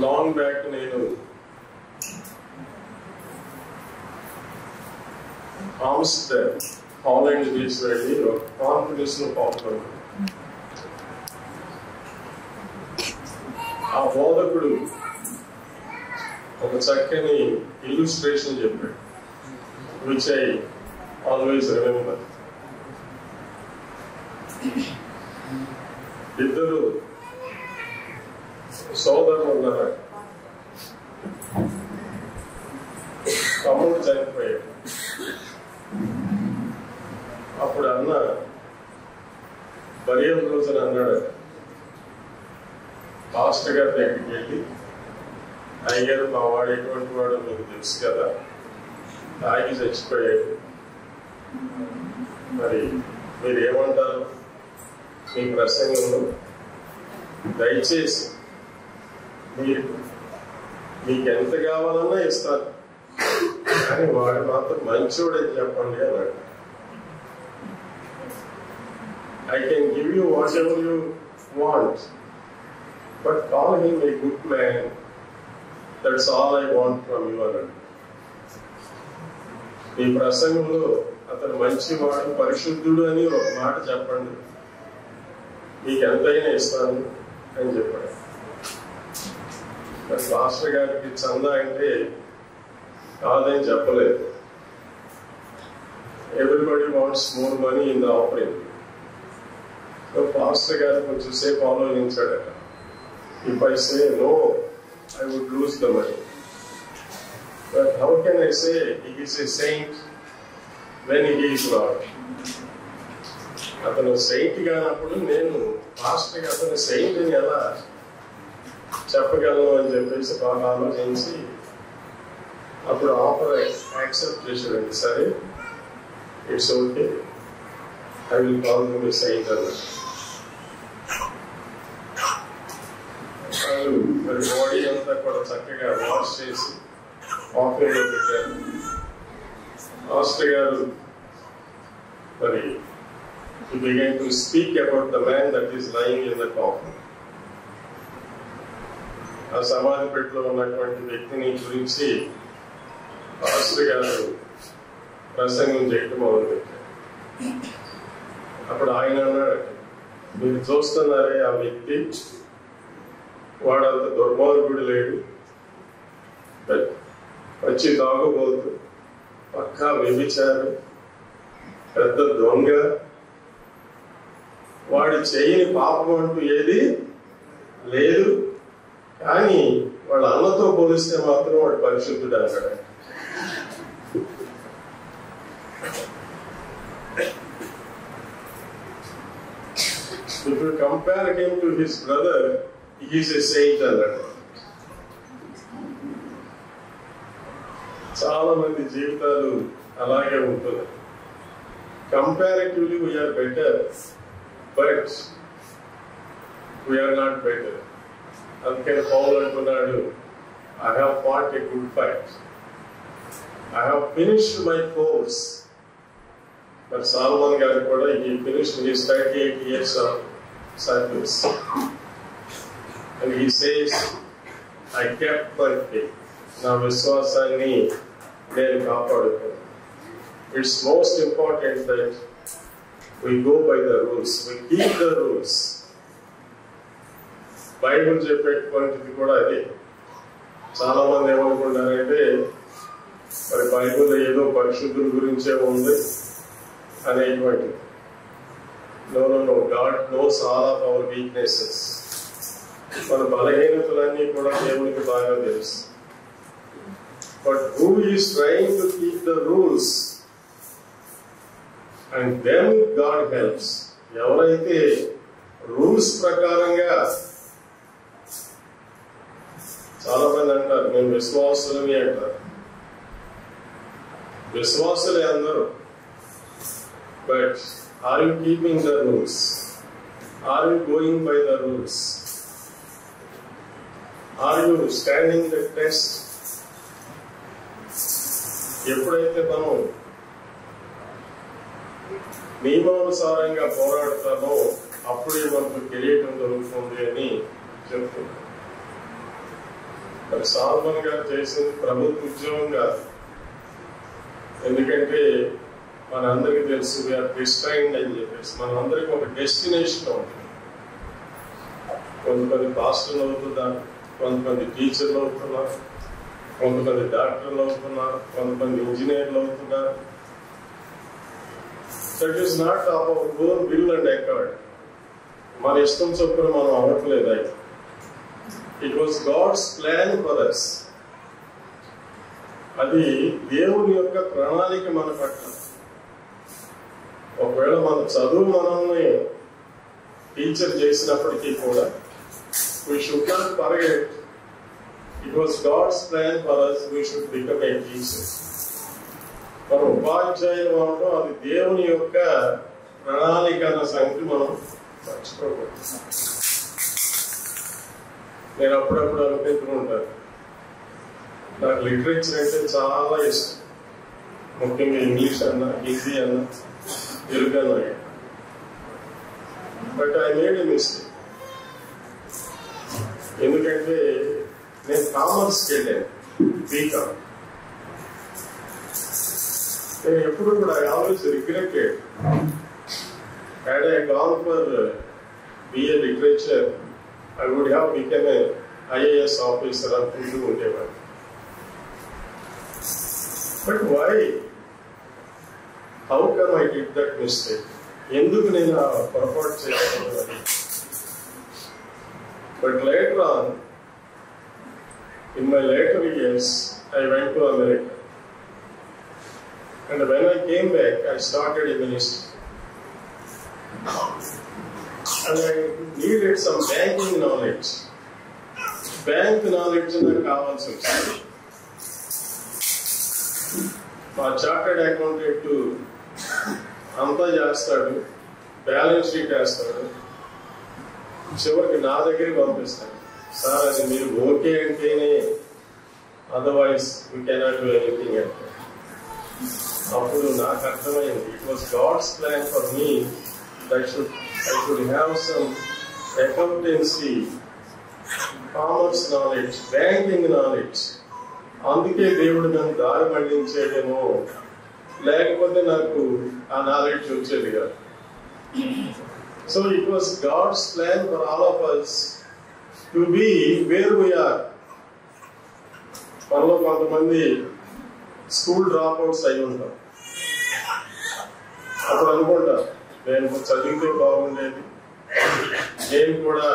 long back నేను ఆమ్స్టర్డామ్ హాలండ్ బీచ్ వెళ్ళి ఒక కాన్ఫరెన్స్ లో పాల్గొన్నాను. ఆ బోధకుడు ఒక చక్కని ఇల్లుస్ట్రేషన్ చెప్పాడు, విచ్ ఐ ఆల్వేస్ రిమెంబర్. ఇద్దరు సోదరులు ఉన్నారు. తమ్ముడు చనిపోయాడు. అప్పుడు అన్న బరియల్ రోజున అన్నాడు, పాస్టర్ గారి దగ్గరికి వెళ్ళి, అయ్యారు మా వాడు ఎటువంటి వాడు మీకు తెలుసు కదా, తాగి చచ్చిపోయాడు, మరి మీరు ఏమంటారు మీ ప్రసంగంలో? దయచేసి మీకు ఎంత కావాలన్నా ఇస్తాను, కానీ వాడు మాత్రం మంచోడని చెప్పండి అన్నాడు. I can give you whatever you want, but call him a good man. That's all I want from you అన్నాడు. ఈ ప్రసంగంలో అతను మంచివాడు, పరిశుద్ధుడు అని ఒక మాట చెప్పండి, మీకు ఎంతైనా ఇస్తాను అని చెప్పాడు. మాస్టర్ గారికి చందా అంటే కాదని చెప్పలేదు. Everybody wants more money in the offering. Pastor garu కొంచెం సేపు ఆలోచించాడట. If I say no, I would lose the money. But how can I say he is a saint when he is not? అతను Saint కానప్పుడు నేను pastor అతను Saint అని ఎలా చెప్పగలను అని చెప్పేసి బాగా ఆలోచించి అప్పుడు ఆఫర్ యాక్సెప్ట్ చేశాడండి. సరే, it's okay, I will call him a Saint అన్నాడు. వాళ్ళు మరి బాడీ అంతా కూడా చక్కగా వాష్ చేసి ఆఫీలో పెట్టారు. మాస్టర్ గారు మరి he began to speak about the man that is lying in the coffin. ఆ సమాధి పెట్టిలో ఉన్నటువంటి వ్యక్తిని గురించి మాస్టర్ గారు ప్రసంగం చేయటం మొదలుపెట్టారు. అప్పుడు ఆయన అన్నాడు, మీరు చూస్తున్నారే ఆ వ్యక్తి, వాడు అంత దుర్మార్గుడు లేడు, వచ్చి తాగుబోతు, పక్కా వ్యభిచారు, పెద్ద దొంగ, వాడి చేయని పాపం అంటూ ఏది లేదు, కానీ వాళ్ళ అన్నతో పోలిస్తే మాత్రం వాడు పరిశుద్ధుడు అన్నాడు. If you compare him to his brother, he is a saint అన్నాడు. చాలా మంది జీవితాలు అలాగే ఉంటుంది. Comparatively we are better, but we are not better. అందుకని పౌలు అంటున్నాడు, I have fought a good fight, I have finished my course. మరి salmon గారు కూడా he finished his 38 years of service, and he says, I kept my faith. నా విశ్వాసాన్ని నేను కాపాడుకున్నాను. It's most important that we go by the rules, we keep the rules. Bible చెప్పేటువంటిది కూడా అదే. చాలా మంది ఏమనుకుంటారంటే మరి బైబుల్ ఏదో పరిశుద్ధుల గురించే ఉంది అనేటువంటిది. No no no, God knows all of our weaknesses. మన బలహీనతలన్నీ కూడా దేవునికి బాగా తెలుసు. But who is trying to keep the rules and then God helps. ఎవరైతే రూల్స్ ప్రకారంగా, చాలా మంది అంటారు మేము విశ్వాసులమే అంటారు, విశ్వాసులే అందరూ, but are you keeping the rules? Are you going by the rules? Are you standing the test? ఎప్పుడైతే మనం నియమానుసారంగా పోరాడతామో అప్పుడే మనకు కిరీటం దొరుకుతుంది అని చెప్తున్నారు. మరి సాల్మన్ గారు చేసింది ప్రభుత్వ ఉద్యోగం కాదు. ఎందుకంటే మనందరికీ తెలుసు వీఆర్ డిస్ట్రైన్డ్ అని చెప్పేసి మనందరికీ ఒక డెస్టినేషన్ ఉంటుంది. కొంతమంది పాస్టర్లు అవుతున్నారు, కొంతమంది టీచర్లు అవుతున్నారు, కొంతమంది డాక్టర్లు అవుతున్నారు, కొంతమంది ఇంజనీర్లు అవుతున్నారు. That is not our own will and accord. మన ఇష్టం చొప్పున మనం అవ్వట్లేదు. అయితే it was God's plan for us. అది దేవుని యొక్క ప్రణాళిక మన పట్ల. ఒకవేళ మన చదువు మనల్ని టీచర్ చేసినప్పటికీ కూడా we should not forget it was God's plan for us. We should become a teacher. మనం ఉపాధ్యాయులు అవడం అది దేవుని యొక్క ప్రణాళిక అన్న సంగతి మనం మర్చిపోకూడదు. నేను అప్పుడప్పుడు అనుకుంటూ ఉంటాను, నాకు లిటరేచర్ అంటే చాలా ఇష్టం. ముఖ్యంగా ఇంగ్లీష్ అన్నా, హిందీ అన్నా, తెలుగు అన్నా. But I made a mistake. ఎందుకంటే నేను కామర్స్కి వెళ్ళాను, బీకామ్. నేను ఎప్పుడు కూడా I always regretted. Had I gone for BA literature I would have become a IAS officer అనుకుంటూ ఉండేవాడు. But why? How come I did that mistake? ఎందుకు నేను పొరపాటు చేశాను? But later on in my later years I went to America. And when I came back, I started a ministry. And I needed some banking knowledge. Bank knowledge నాకు కావాల్సి వచ్చింది. మా chartered accountant అంతా చేస్తాడు, బ్యాలెన్స్ షీట్ వేస్తాడు, చివరికి నా దగ్గరికి పంపిస్తాడు. సార్ అది మీరు ఓకే అంటేనే, otherwise we cannot do anything అంటే. అప్పుడు నాకు అర్థమైంది, it was God's plan for me that I should have some accountancy, commerce knowledge, banking knowledge. అందుకే దేవుడు నన్ను దారి మళ్లించేదేమో, లేకపోతే నాకు ఆ నాలెడ్జ్ వచ్చేది కాదు. So it was God's plan for all of us to be where we are. మనలో కొంతమంది స్కూల్ డ్రాప్ అవుట్స్ అయి ఉంటాం. అప్పుడు అనుకుంటారు, నేను చదివితే బాగుండేది, నేను కూడా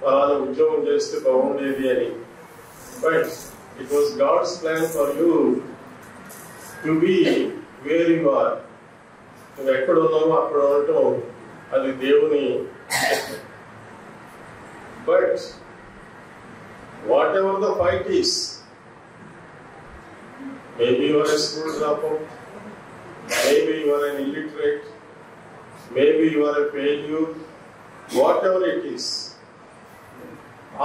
అలానే ఉద్యోగం చేస్తే బాగుండేది అని. But it was God's plan for you to be where you are. నువ్వు ఎక్కడ ఉన్నావో అక్కడ ఉండటం అది దేవుని. But whatever the fight is, maybe you are a school dropout, maybe you are an illiterate, maybe you are a failure, whatever it is,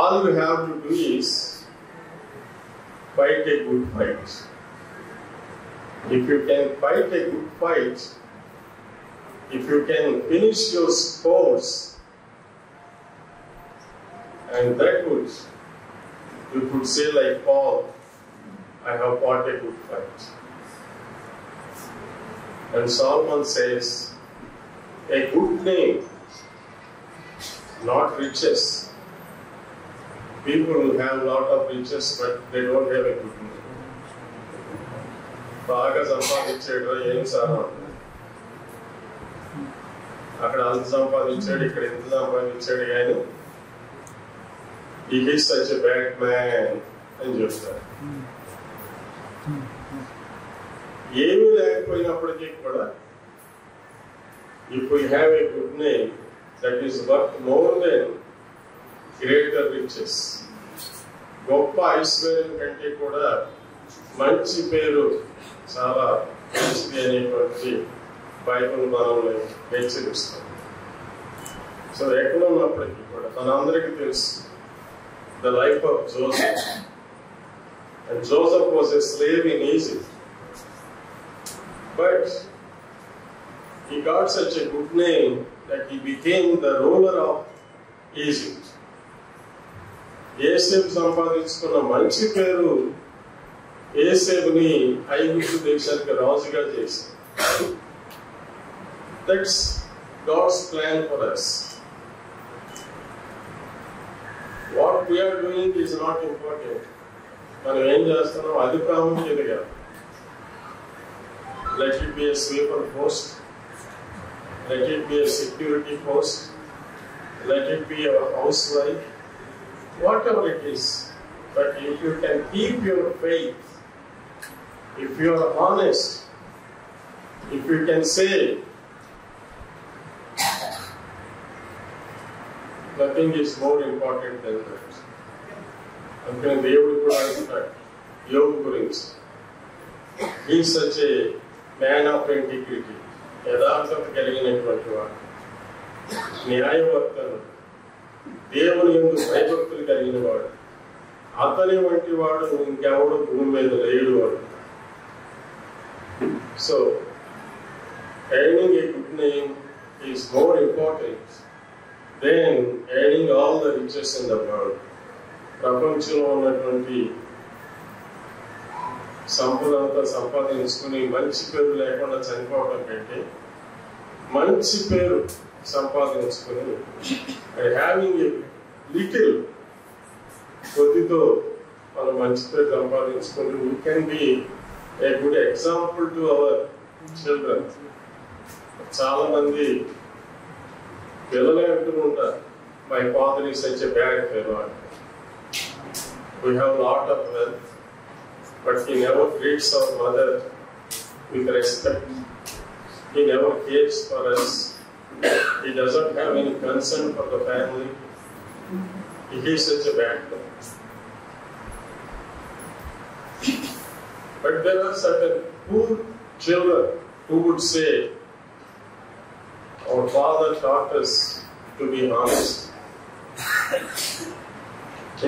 all you have to do is fight a good fight. If you can fight a good fight, if you can finish your course, and that would, you could say like Paul, I have fought a good fight. And Solomon says, a good name, not riches. People will have a lot of riches, but they don't have a good name. బాగా సంపాదించాడు, ఏం sir అక్కడ అంత సంపాదించాడు, ఇక్కడ ఎంత సంపాదించాడు, కానీ he is such a bad man అని చెప్తారు. ఏమీ లేకపోయినప్పటికీ కూడా if we have a good name, that is worth more than greater riches. గొప్ప ఐశ్వర్యం కంటే కూడా మంచి పేరు చాలా మంచిది అనేటువంటి బైబిల్ మనల్ని హెచ్చరిస్తుంది. సో ఎక్కడ ఉన్నప్పటికీ కూడా మనందరికీ తెలుసు the life of Joseph. And Joseph was a slave in Egypt. But he got such a good name that he became the ruler of Egypt. ఏసేపు సంపాదించుకున్న మంచి పేరు ఏసేపుని ఐగుప్తు దేశానికి రాజుగా చేసింది. That's God's plan for us. What we are doing is not important. మనం ఏం చేస్తున్నాం అది ప్రాముఖ్యత కాదు. Let it be a sweeper post, let it be a security post, let it be a housewife, whatever it is. But if you can keep your faith, if you are honest, if you can say nothing is more important than that. అందుకని దేవుడు కూడా అంటున్నాడు యోగు గురించి, he is such a man of integrity, యథార్థత కలిగినటువంటి వాడు, న్యాయవర్తను, దేవుని యందు భయభక్తులు కలిగిన వాడు, అతని వంటి వాడు ఇంకెవడు భూమి మీద లేడు వాడు. So earning a good name is more important than earning all the riches in the world. ప్రపంచంలో ఉన్నటువంటి సంపద అంతా సంపాదించుకుని మంచి పేరు లేకుండా చనిపోవడం కంటే మంచి పేరు సంపాదించుకుని హ్యావింగ్ ఏ లిటిల్ కొద్దితో మనం మంచి పేరు సంపాదించుకుని we can be a good example to our children. చాలా మంది పిల్లలే అంటూ ఉంటారు, my father is such a bad fellow. We have a lot of wealth, but he never treats our mother with respect. He never cares for us. He doesn't have any concern for the family. He is such a bad man. But there are certain poor children who would say, our father taught us to be honest,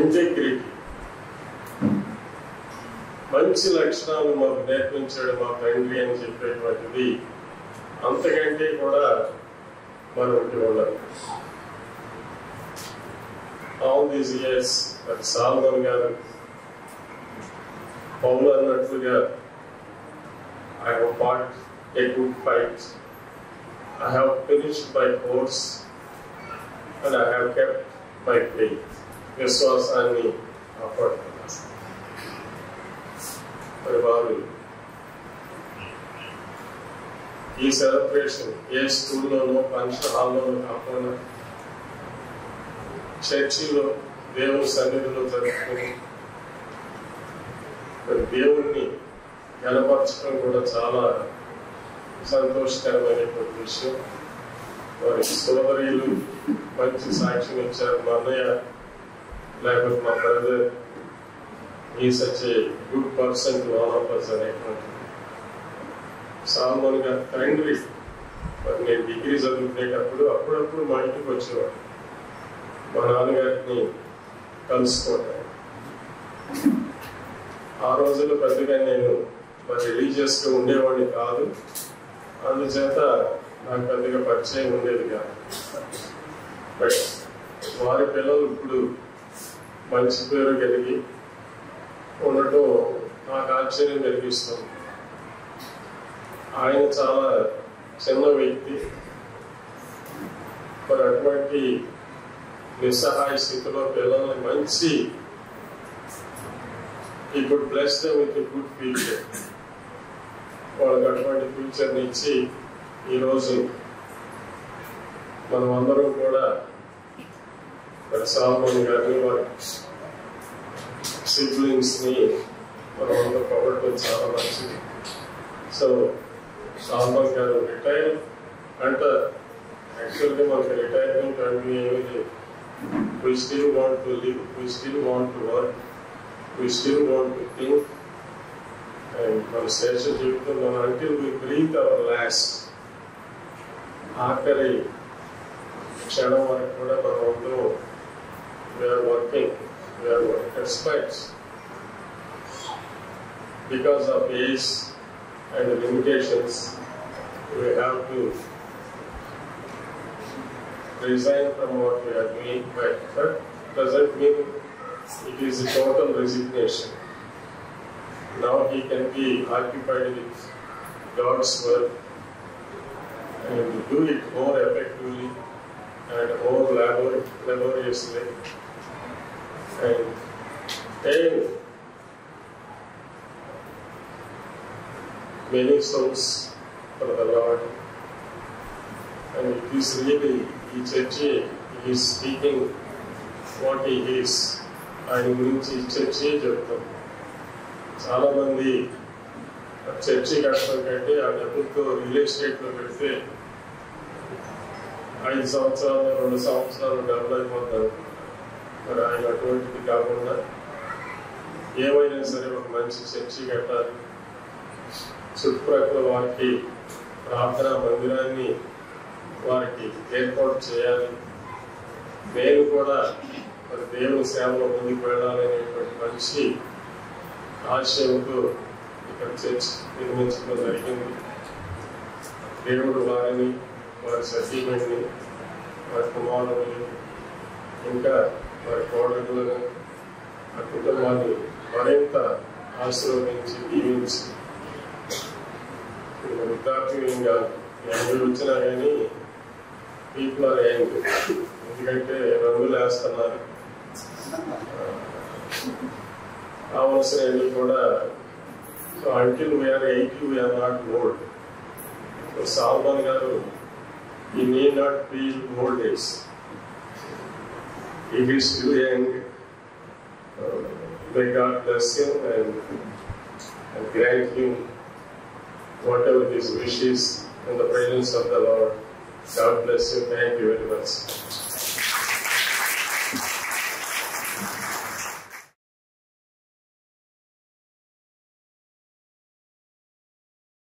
integrity, మంచి లక్షణాలు మాకు నేర్పించాడు మా తండ్రి అని చెప్పేటువంటిది అంతకంటే కూడా మరొకటి ఉండదు. ఆల్ దీస్ ఇయర్స్ సాల్మన్ గారు పౌలు అన్నట్లుగా I have fought a good fight, I have finished my course and I have kept my faith. విశ్వాసాన్ని కాపాడుతున్నాను. మరి వారు ఈ సెలబ్రేషన్ ఏ స్కూల్లోనో ఫంక్షన్ హాల్లోనో కాకుండా చర్చిలో దేవుని సన్నిధిలో జరుపుకుని మరి దేవుణ్ణి గణపరచడం కూడా చాలా సంతోషకరమైనటువంటి విషయం. వారి సోదరులు మంచి సాక్ష్యం ఇచ్చారు. మా అన్నయ్య లేకపోతే మా brother he is such a good person to all of us అనేటువంటి సాల్మన్ గారి తండ్రి మరి నేను డిగ్రీ చదువుకునేటప్పుడు అప్పుడప్పుడు మా ఇంటికి వచ్చేవాడు మా నాన్నగారిని కలుసుకోవడం. ఆ రోజుల్లో పెద్దగా నేను మరి రిలీజియస్గా ఉండేవాడిని కాదు, అందుచేత నాకు పెద్దగా పరిచయం ఉండేది కాదు. బట్ వారి పిల్లలు ఇప్పుడు మంచి పేరు కలిగి ఉండటం నాకు ఆశ్చర్యం కలిగిస్తుంది. ఆయన చాలా చిన్న వ్యక్తి, మరి అటువంటి నిస్సహాయ స్థితిలో పిల్లల్ని మంచి ఈ good bless them with good future, వాళ్ళకి అటువంటి ఫ్యూచర్ని ఇచ్చి ఈరోజు మనం అందరం కూడా సాల్మన్ గారిని వారి సిబ్లింగ్స్ని మనం అందరూ పొగడటం చాలా మంచిది. సో సాల్మన్ గారు రిటైర్ అంటారు, యాక్చువల్గా మనకి రిటైర్మెంట్ అంటే ఏమీ లేదు. We still want to live, we still want to work, we still want to think. And మన శేష జీవితంలో until we breathe our last, ఆఖరి క్షణం వరకు కూడా మనం అందరూ we are working, we are despite because of age and limitations, we have to resign from what we are doing, but that doesn't mean it is a total resignation. Now he can be occupied with God's work and do it more effectively and more laboriously and aim many souls for the Lord. And it is really, ఈ church is speaking what he is. ఆయన గురించి ఈ church చెప్తాం. చాలా మంది church కట్టడం కంటే ఆ డబ్బులతో రియల్ ఎస్టేట్లో పెడితే 5 సంవత్సరాలు 2 సంవత్సరాలు డబ్బులు అయిపోతారు. మరి ఆయన అటువంటిది కాకుండా ఏమైనా సరే ఒక మంచి చర్చి కట్టాలి, చుట్టుప్రక్కల వారికి ప్రార్థనా మందిరాన్ని వారికి ఏర్పాటు చేయాలి, నేను కూడా మరి దేవుని సేవలో ముందుకు వెళ్ళాలనేటువంటి మంచి ఆశయంతో ఇక్కడ చర్చ్ నిర్మించడం జరిగింది. దేవుడు వారిని, వారి సతీమణిని, వారి కుమారుని, ఇంకా వారి కోడళ్ళను, ఆ కుటుంబాన్ని మరింత ఆశీర్వదించి దీవించి వృద్ధాప్యంగా 80 వచ్చినా కానీ పీపుల్ ఆర్ యంగ్, ఎందుకంటే రంగులు వేస్తున్నారు, కావాల్సినవి కూడా. So until we are 80 we are not old. So Salman garu, he need not be old age. He is still young. May God bless him and grant him whatever his wishes in the presence of the Lord. God bless you. Thank you very much.